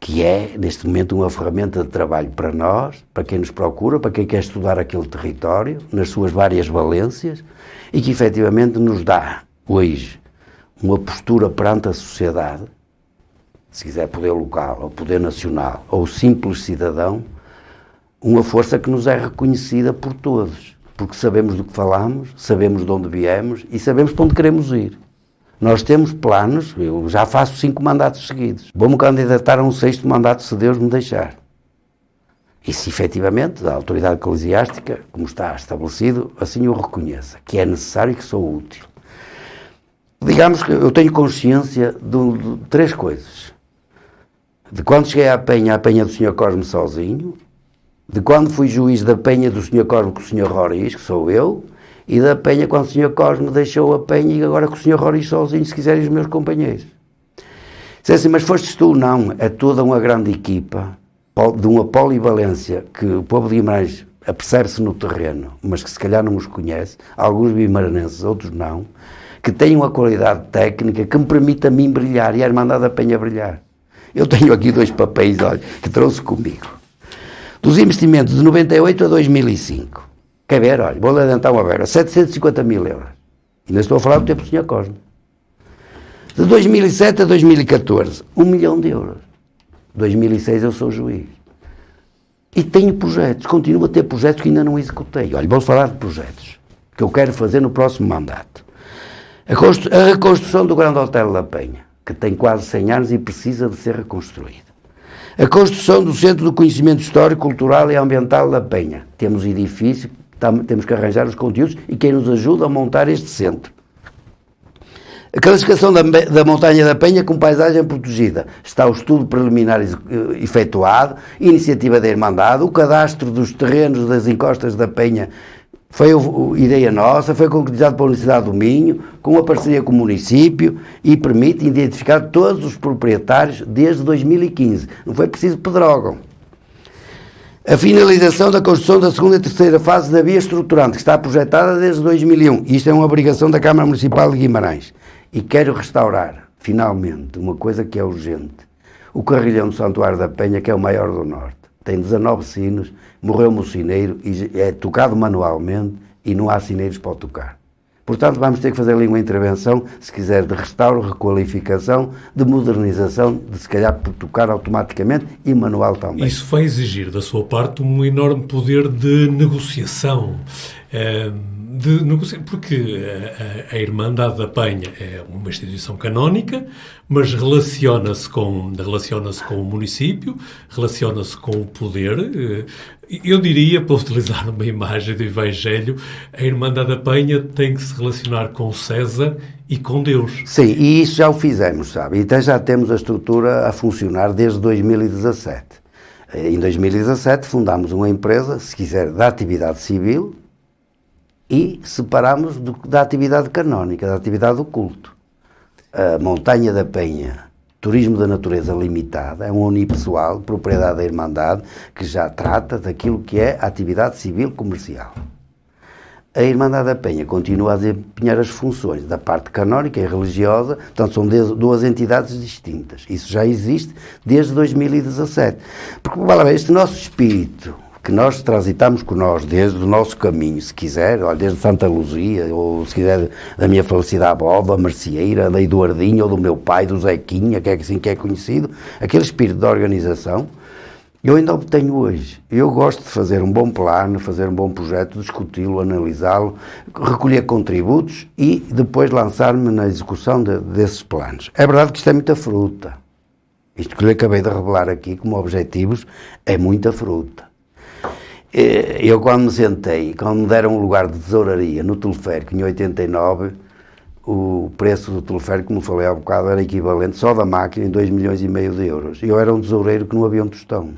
que é, neste momento, uma ferramenta de trabalho para nós, para quem nos procura, para quem quer estudar aquele território, nas suas várias valências, e que efetivamente nos dá, hoje, uma postura perante a sociedade, se quiser poder local, ou poder nacional, ou simples cidadão, uma força que nos é reconhecida por todos, porque sabemos do que falamos, sabemos de onde viemos e sabemos para onde queremos ir. Nós temos planos, eu já faço 5 mandatos seguidos, vou-me candidatar a um 6º mandato se Deus me deixar. E se efetivamente a autoridade eclesiástica, como está estabelecido, assim o reconheça, que é necessário e que sou útil. Digamos que eu tenho consciência de 3 coisas. De quando cheguei à Penha do Sr. Cosme sozinho, de quando fui juiz da Penha do Sr. Cosme com o Sr. Roriz, que sou eu, e da Penha quando o Sr. Cosme deixou a Penha e agora com o Sr. Roriz sozinho, se quiserem, os meus companheiros. Disse assim, mas fostes tu? Não, é toda uma grande equipa, de uma polivalência que o povo de Guimarães apercebe-se no terreno, mas que se calhar não os conhece, alguns bimaranenses, outros não, que têm uma qualidade técnica que me permite a mim brilhar e a Irmandade da Penha brilhar. Eu tenho aqui 2 papéis, olha, que trouxe comigo. Dos investimentos de 98 a 2005. Quer ver? Olha, vou adiantar uma vera. 750 mil euros. Ainda estou a falar do tempo do Sr. Cosme. De 2007 a 2014, 1 milhão de euros. 2006 eu sou juiz. E tenho projetos, continuo a ter projetos que ainda não executei. Olha, vou falar de projetos que eu quero fazer no próximo mandato. A reconstrução do Grande Hotel da Penha, que tem quase 100 anos e precisa de ser reconstruída. A construção do Centro do Conhecimento Histórico, Cultural e Ambiental da Penha. Temos edifício, temos que arranjar os conteúdos e quem nos ajuda a montar este centro. A classificação da Montanha da Penha como paisagem protegida. Está o estudo preliminar efetuado, iniciativa da Irmandade, o cadastro dos terrenos das encostas da Penha foi ideia nossa, foi concretizado pela Universidade do Minho, com a parceria com o município e permite identificar todos os proprietários desde 2015. Não foi preciso pedrógão. A finalização da construção da segunda e terceira fase da via estruturante, que está projetada desde 2001. Isto é uma obrigação da Câmara Municipal de Guimarães. E quero restaurar, finalmente, uma coisa que é urgente. O carrilhão do Santuário da Penha, que é o maior do Norte. Tem 19 sinos, morreu-me o sineiro, e é tocado manualmente e não há sineiros para o tocar. Portanto, vamos ter que fazer ali uma intervenção, se quiser, de restauro, requalificação, de modernização, de se calhar tocar automaticamente e manual também. Isso vai exigir da sua parte um enorme poder de negociação. Porque a Irmandade da Penha é uma instituição canónica, mas relaciona-se com o município, relaciona-se com o poder. Eu diria, para utilizar uma imagem do Evangelho, a Irmandade da Penha tem que se relacionar com César e com Deus. Sim, e isso já o fizemos, sabe? E até já temos a estrutura a funcionar desde 2017. Em 2017 fundámos uma empresa, se quiser, da atividade civil, e separámos da atividade canónica, da atividade do culto. A Montanha da Penha, Turismo da Natureza Limitada, é um unipessoal, propriedade da Irmandade, que já trata daquilo que é a atividade civil comercial. A Irmandade da Penha continua a desempenhar as funções da parte canónica e religiosa, portanto são duas entidades distintas. Isso já existe desde 2017. Porque, este nosso espírito, que nós transitamos com nós desde o nosso caminho, se quiser, desde Santa Luzia, ou se quiser da minha falecida avó, da Marcieira, da Eduardinha, ou do meu pai, do Zequinha, que é assim que é conhecido, aquele espírito de organização, eu ainda o tenho hoje. Eu gosto de fazer um bom plano, fazer um bom projeto, discuti-lo, analisá-lo, recolher contributos e depois lançar-me na execução desses planos. É verdade que isto é muita fruta. Isto que eu lhe acabei de revelar aqui como objetivos é muita fruta. Eu, quando me sentei, quando me deram um lugar de tesouraria no teleférico, em 89, o preço do teleférico, como falei há bocado, era equivalente só da máquina em 2,5 milhões de euros. Eu era um tesoureiro que não havia um tostão.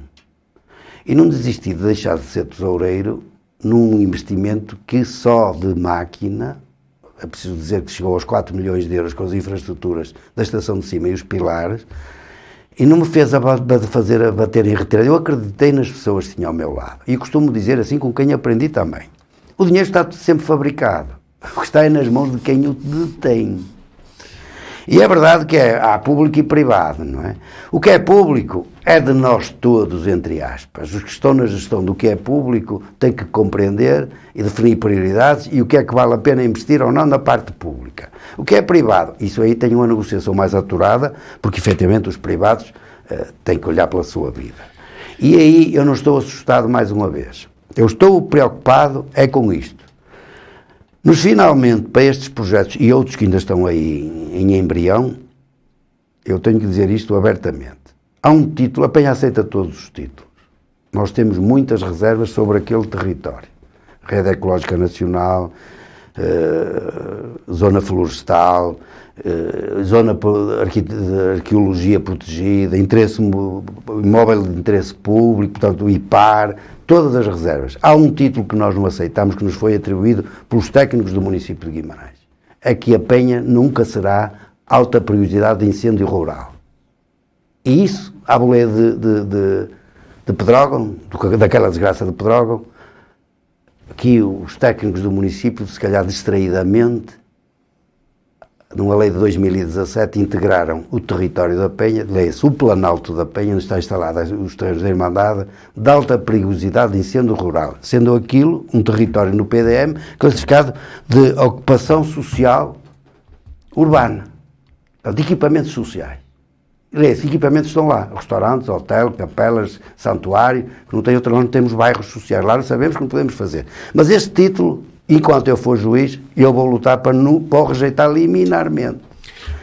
E não desisti de deixar de ser tesoureiro num investimento que só de máquina, é preciso dizer que chegou aos 4 milhões de euros com as infraestruturas da estação de cima e os pilares, e não me fez fazer a bater em retirada. Eu acreditei nas pessoas que tinham ao meu lado. E costumo dizer assim com quem aprendi também. O dinheiro está sempre fabricado. O que está é nas mãos de quem o detém. E é verdade que há público e privado, não é? O que é público é de nós todos, entre aspas. Os que estão na gestão do que é público têm que compreender e definir prioridades e o que é que vale a pena investir ou não na parte pública. O que é privado, isso aí tem uma negociação mais aturada, porque efetivamente os privados têm que olhar pela sua vida. E aí eu não estou assustado mais uma vez. Eu estou preocupado é com isto. Mas finalmente, para estes projetos e outros que ainda estão aí em embrião, eu tenho que dizer isto abertamente. Há um título, a Penha aceita todos os títulos. Nós temos muitas reservas sobre aquele território. Rede Ecológica Nacional, Zona Florestal, Zona de Arqueologia Protegida, Imóvel de Interesse Público, portanto o IPAR, todas as reservas. Há um título que nós não aceitamos, que nos foi atribuído pelos técnicos do município de Guimarães. É que a Penha nunca será alta periodicidade de incêndio rural. E isso, à boleia de Pedrógão, daquela desgraça de Pedrógão, que os técnicos do município, se calhar distraidamente, numa lei de 2017, integraram o território da Penha, leia-se o Planalto da Penha, onde está instalada os terrenos da Irmandade, de alta perigosidade de incêndio rural, sendo aquilo um território no PDM classificado de ocupação social urbana, de equipamentos sociais. Esses equipamentos estão lá, restaurantes, hotel, capelas, santuário, que não tem outro nome, temos bairros sociais, lá sabemos que não podemos fazer. Mas este título, enquanto eu for juiz, eu vou lutar para o rejeitar liminarmente.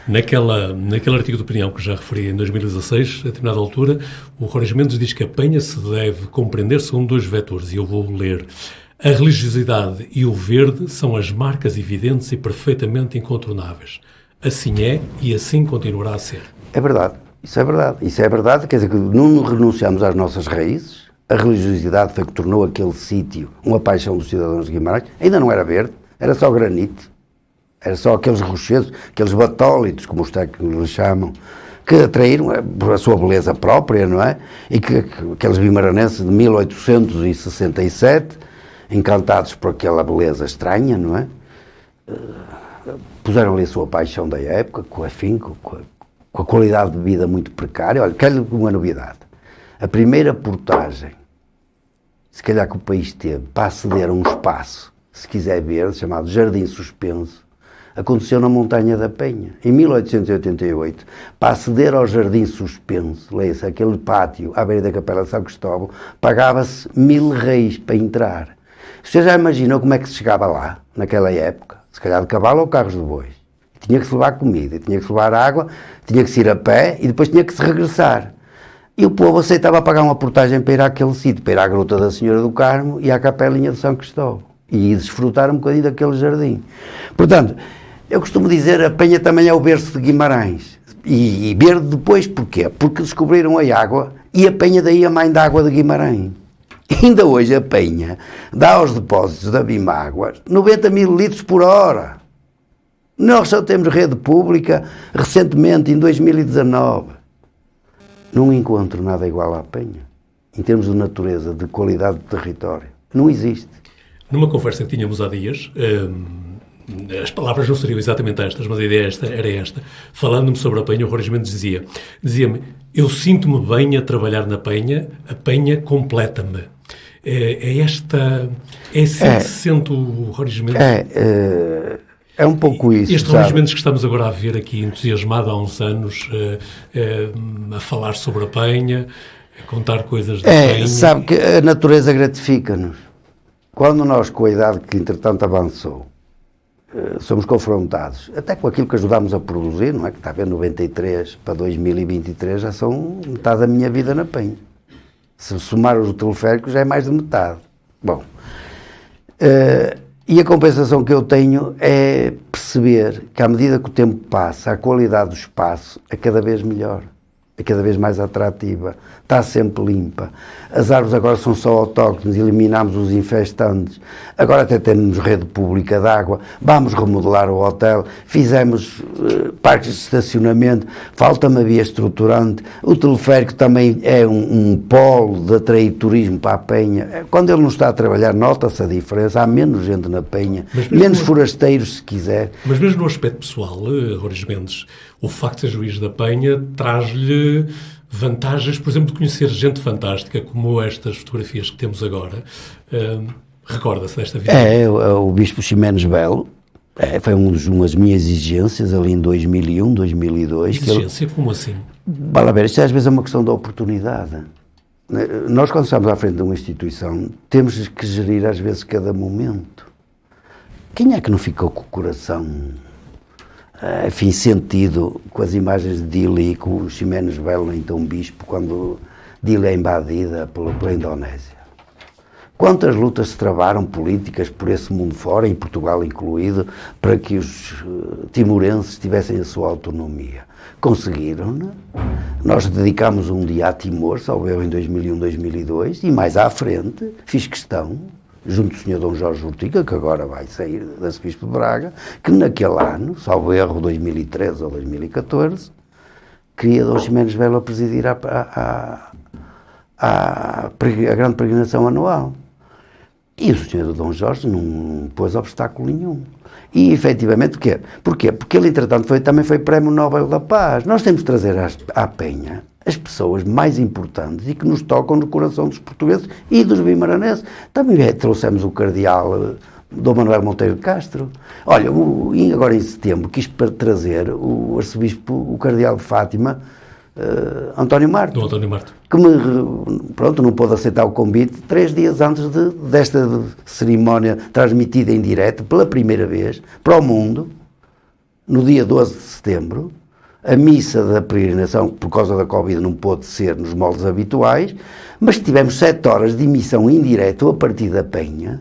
Naquele artigo de opinião que já referi em 2016, a determinada altura, o Roriz Mendes diz que a Penha se deve compreender segundo 2 vetores, e eu vou ler. A religiosidade e o verde são as marcas evidentes e perfeitamente incontornáveis. assim é e assim continuará a ser. É verdade, isso é verdade. Isso é verdade, quer dizer que não renunciamos às nossas raízes. A religiosidade foi que tornou aquele sítio uma paixão dos cidadãos de Guimarães. Ainda não era verde, era só granito. Era só aqueles rochedos, aqueles batólitos, como os técnicos lhe chamam, que atraíram por a sua beleza própria, não é? E que aqueles guimaranenses de 1867, encantados por aquela beleza estranha, não é? Puseram ali a sua paixão da época, com afinco, com a qualidade de vida muito precária. Olha, quero-lhe uma novidade. A primeira portagem, se calhar que o país teve, para aceder a um espaço, se quiser ver, chamado Jardim Suspenso, aconteceu na Montanha da Penha, em 1888. Para aceder ao Jardim Suspenso, leia-se, aquele pátio à beira da Capela de São Cristóvão, pagava-se 1000 reis para entrar. Você já imaginou como é que se chegava lá, naquela época? Se calhar de cavalo ou carros de bois. Tinha que se levar comida, tinha que se levar água, tinha que se ir a pé e depois tinha que se regressar. E o povo aceitava pagar uma portagem para ir àquele sítio, para ir à Gruta da Senhora do Carmo e à Capelinha de São Cristóvão. E desfrutar um bocadinho daquele jardim. Portanto, eu costumo dizer, a Penha também é o berço de Guimarães. E verde depois, porquê? Porque descobriram a água e a Penha daí a mãe da água de Guimarães. E ainda hoje a Penha dá aos depósitos da Bimáguas 90 mil litros por hora. Nós só temos rede pública recentemente, em 2019. Não encontro nada igual à Penha, em termos de natureza, de qualidade de território. Não existe. Numa conversa que tínhamos há dias, as palavras não seriam exatamente estas, mas a ideia era esta. Falando-me sobre a Penha, o Roriz Mendes dizia-me, eu sinto-me bem a trabalhar na Penha, a Penha completa-me. É assim que se sente o Roriz Mendes? É um pouco isso. Este Roriz Mendes que estamos agora a ver aqui, entusiasmado há uns anos, a falar sobre a Penha, a contar coisas da Penha. Sabe que a natureza gratifica-nos. Quando nós, com a idade que entretanto avançou, somos confrontados, até com aquilo que ajudámos a produzir, não é? Que está a ver, 93 para 2023 já são metade da minha vida na Penha. Se somar os teleféricos já é mais de metade. Bom, e a compensação que eu tenho é perceber que à medida que o tempo passa, a qualidade do espaço é cada vez melhor, é cada vez mais atrativa, está sempre limpa. As árvores agora são só autóctones, eliminamos os infestantes, agora até temos rede pública de água, vamos remodelar o hotel, fizemos parques de estacionamento, falta-me a via estruturante, o teleférico também é um polo de atrair turismo para a Penha. Quando ele não está a trabalhar, nota-se a diferença, há menos gente na Penha, menos forasteiros, se quiser. Mas mesmo no aspecto pessoal, Roriz Mendes, o facto de ser juiz da Penha traz-lhe vantagens, por exemplo, de conhecer gente fantástica, como estas fotografias que temos agora. Recorda-se desta vida? O Bispo Ximenes Belo, foi uma das minhas exigências ali em 2001, 2002. Exigência? Como assim? Vale a ver, isto às vezes é uma questão de oportunidade. Nós, quando estamos à frente de uma instituição, temos que gerir às vezes cada momento. Quem é que não ficou com o coração enfim, sentido com as imagens de Dili e com o Ximenes Belo, então bispo, quando Dili é invadida pela Indonésia? Quantas lutas se travaram políticas por esse mundo fora, em Portugal incluído, para que os timorenses tivessem a sua autonomia? Conseguiram, não é? Nós dedicámos um dia a Timor, salvo eu, em 2001, 2002, e mais à frente fiz questão, junto do Sr. Dom Jorge Ortiga, que agora vai sair da Arcebispo de Braga, que naquele ano, salvo erro, 2013 ou 2014, queria Dom Ximenes Belo a presidir a grande peregrinação anual. E o Sr. Dom Jorge não pôs obstáculo nenhum. E, efetivamente, porquê? Porque ele, entretanto, também foi Prémio Nobel da Paz. Nós temos de trazer à Penha as pessoas mais importantes e que nos tocam no coração dos portugueses e dos bimaranenses. Também trouxemos o cardeal Dom Manuel Monteiro de Castro. Olha, agora em setembro quis trazer o arcebispo, o cardeal de Fátima, António Marto. Do António Marto. Que não pôde aceitar o convite 3 dias antes desta cerimónia transmitida em direto pela primeira vez para o mundo, no dia 12 de setembro. A missa da peregrinação, por causa da Covid, não pôde ser nos moldes habituais, mas tivemos 7 horas de emissão em direto a partir da Penha,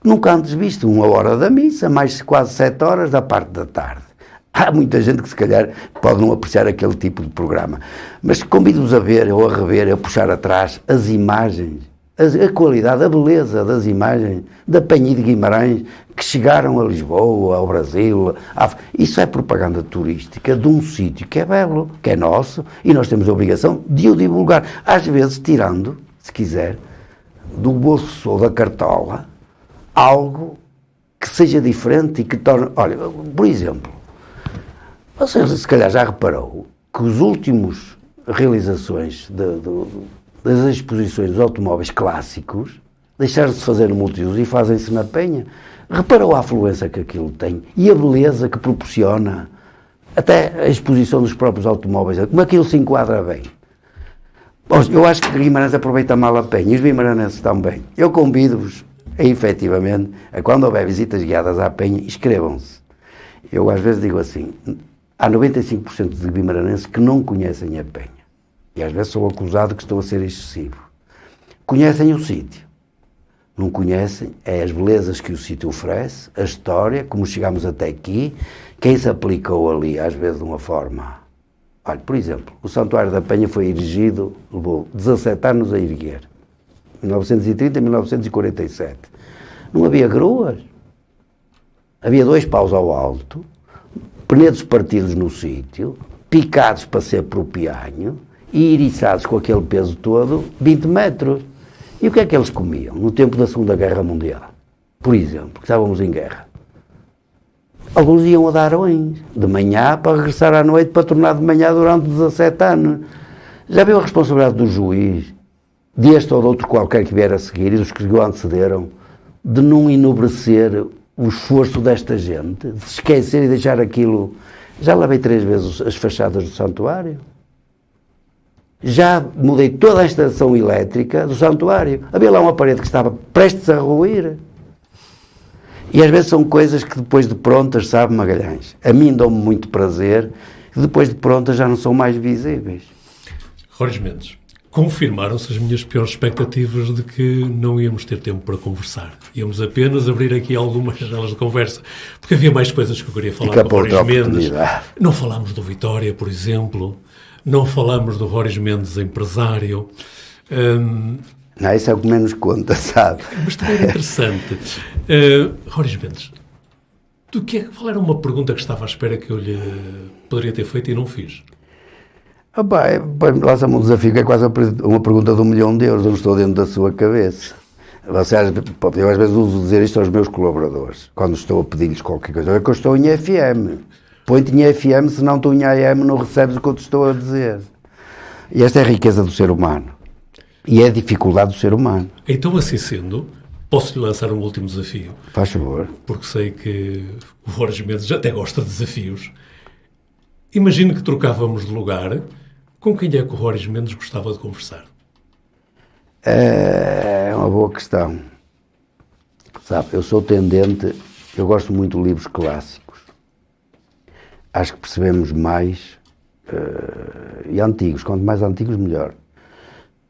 nunca antes visto, 1 hora da missa, mais quase 7 horas da parte da tarde. Há muita gente que se calhar pode não apreciar aquele tipo de programa, mas convido-vos a ver, ou a rever, a puxar atrás as imagens, a qualidade, a beleza das imagens da Penha de Guimarães que chegaram a Lisboa, ao Brasil. Isso é propaganda turística de um sítio que é belo, que é nosso, e nós temos a obrigação de o divulgar, às vezes tirando, se quiser, do bolso ou da cartola algo que seja diferente e que torne... Olha, por exemplo, você se calhar já reparou que os últimos realizações das exposições dos automóveis clássicos deixaram de se fazer no multiuso e fazem-se na Penha. Reparou a afluência que aquilo tem e a beleza que proporciona, até a exposição dos próprios automóveis, como aquilo se enquadra bem. Eu acho que Guimarães aproveita mal a Penha e os guimaranenses também. Eu convido-vos efetivamente, quando houver visitas guiadas à Penha, inscrevam-se. Eu às vezes digo assim, há 95% de guimaranenses que não conhecem a Penha. E às vezes sou acusado que estou a ser excessivo. Conhecem o sítio. Não conhecem as belezas que o sítio oferece, a história, como chegamos até aqui, quem se aplicou ali, às vezes de uma forma... Olha, por exemplo, o Santuário da Penha foi erigido, levou 17 anos a erguer. 1930 e 1947. Não havia gruas. Havia 2 paus ao alto, penedos partidos no sítio, picados para ser propianho e iriçados com aquele peso todo, 20 metros. E o que é que eles comiam no tempo da Segunda Guerra Mundial? Por exemplo, que estávamos em guerra. Alguns iam a Darões, de manhã, para regressar à noite, para tornar de manhã durante 17 anos. Já viu a responsabilidade do juiz, deste ou de outro qualquer que vier a seguir, e dos que o antecederam, de não enobrecer o esforço desta gente, de se esquecer e deixar aquilo... Já lavei 3 vezes as fachadas do santuário. Já mudei toda a instalação elétrica do santuário. Havia lá uma parede que estava prestes a ruir. E às vezes são coisas que depois de prontas, sabe, Magalhães? A mim dão-me muito prazer, e depois de prontas já não são mais visíveis. Jorge Mendes, confirmaram-se as minhas piores expectativas de que não íamos ter tempo para conversar. Íamos apenas abrir aqui algumas janelas de conversa, porque havia mais coisas que eu queria falar com o Jorge Mendes. Não falámos do Vitória, por exemplo. Não falámos do Jorge Mendes, empresário. Não, isso é o que menos conta, sabe? Mas também era interessante. Jorge Mendes, qual era uma pergunta que estava à espera que eu lhe poderia ter feito e não fiz? Lança-me um desafio que é quase uma pergunta de €1 milhão, eu não estou dentro da sua cabeça. Eu às vezes uso dizer isto aos meus colaboradores, quando estou a pedir-lhes qualquer coisa, é que eu estou em FM. Põe-te em FM, se não estou em AM não recebes o que eu te estou a dizer. E esta é a riqueza do ser humano. E é a dificuldade do ser humano. Então, assim sendo, posso-lhe lançar um último desafio? Faz favor. Porque sei que o Jorge Mendes até gosta de desafios. Imagino que trocávamos de lugar. Com quem é que o Jorge Mendes gostava de conversar? É uma boa questão. Sabe, eu sou tendente, eu gosto muito de livros clássicos. Acho que percebemos mais, e antigos, quanto mais antigos melhor.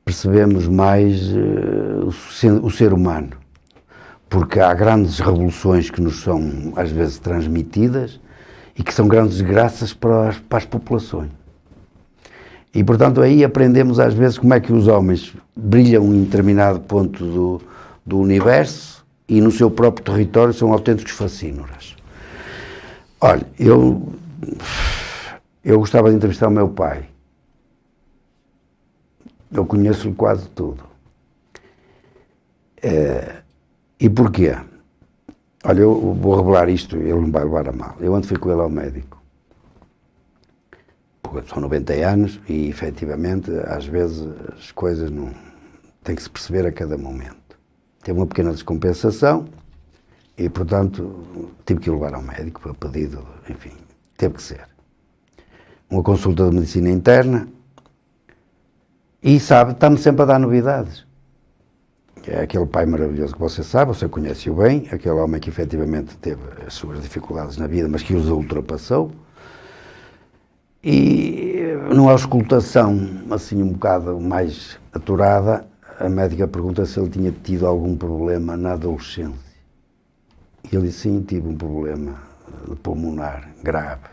Percebemos mais o ser humano. Porque há grandes revoluções que nos são, às vezes, transmitidas e que são grandes graças para as populações. E, portanto, aí aprendemos às vezes como é que os homens brilham em determinado ponto do universo e no seu próprio território são autênticos facínoras. Olha, eu gostava de entrevistar o meu pai. Eu conheço-lhe quase tudo. E porquê? Olha, eu vou revelar isto, ele não vai levar a mal. Eu ontem fui com ele ao médico. Porque são 90 anos e, efetivamente, às vezes as coisas não... tem que se perceber a cada momento. Teve uma pequena descompensação e, portanto, tive que o levar ao médico por pedido, enfim, teve que ser. Uma consulta de medicina interna e, sabe, está-me sempre a dar novidades. É aquele pai maravilhoso que você sabe, você conhece-o bem, aquele homem que efetivamente teve as suas dificuldades na vida, mas que os ultrapassou. E numa auscultação assim um bocado mais aturada, a médica pergunta se ele tinha tido algum problema na adolescência. E ele disse, sim, tive um problema pulmonar grave.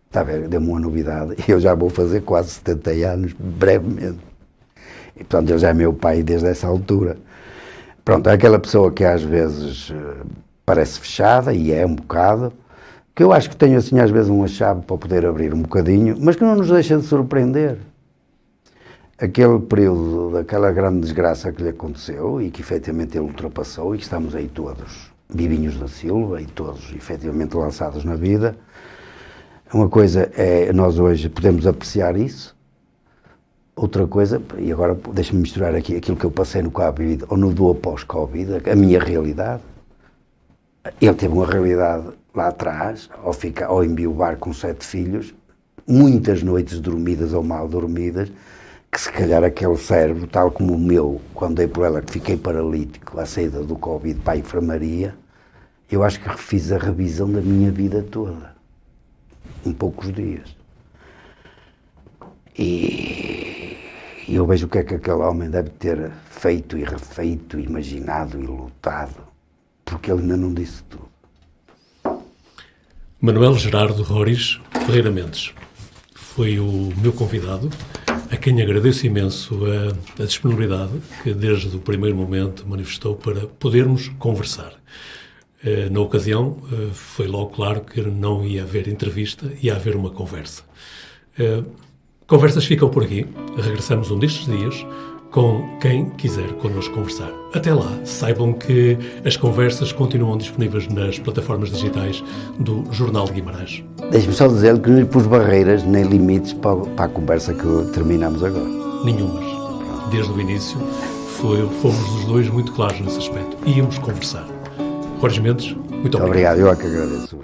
Está a ver? Deu-me uma novidade. E eu já vou fazer quase 70 anos, brevemente. E, portanto, ele já é meu pai desde essa altura. Pronto, é aquela pessoa que às vezes parece fechada, e é um bocado, que eu acho que tenho assim às vezes uma chave para poder abrir um bocadinho, mas que não nos deixa de surpreender. Aquele período daquela grande desgraça que lhe aconteceu e que efetivamente ele ultrapassou e que estamos aí todos vivinhos da Silva e todos efetivamente lançados na vida. Uma coisa é, nós hoje podemos apreciar isso. Outra coisa, e agora deixa-me misturar aqui aquilo que eu passei no Covid ou no do pós-Covid, a minha realidade. Ele teve uma realidade lá atrás, ao enviuvar com 7 filhos, muitas noites dormidas ou mal dormidas, que se calhar aquele cérebro, tal como o meu, quando dei por ela que fiquei paralítico à saída do Covid para a enfermaria, eu acho que fiz a revisão da minha vida toda, em poucos dias. E eu vejo o que é que aquele homem deve ter feito e refeito, imaginado e lutado, porque ele ainda não disse tudo. Manuel Gerardo Roriz Ferreira Mendes foi o meu convidado, a quem agradeço imenso a disponibilidade que desde o primeiro momento manifestou para podermos conversar. Na ocasião, foi logo claro que não ia haver entrevista, ia haver uma conversa. Conversas ficam por aqui. Regressamos um destes dias com quem quiser connosco conversar. Até lá, saibam que as conversas continuam disponíveis nas plataformas digitais do Jornal de Guimarães. Deixe-me só dizer que não lhe pus barreiras nem limites para a conversa que terminamos agora. Nenhumas. Desde o início, fomos os dois muito claros nesse aspecto. Íamos conversar. Jorge Mendes, muito obrigado. Obrigado, eu é que agradeço.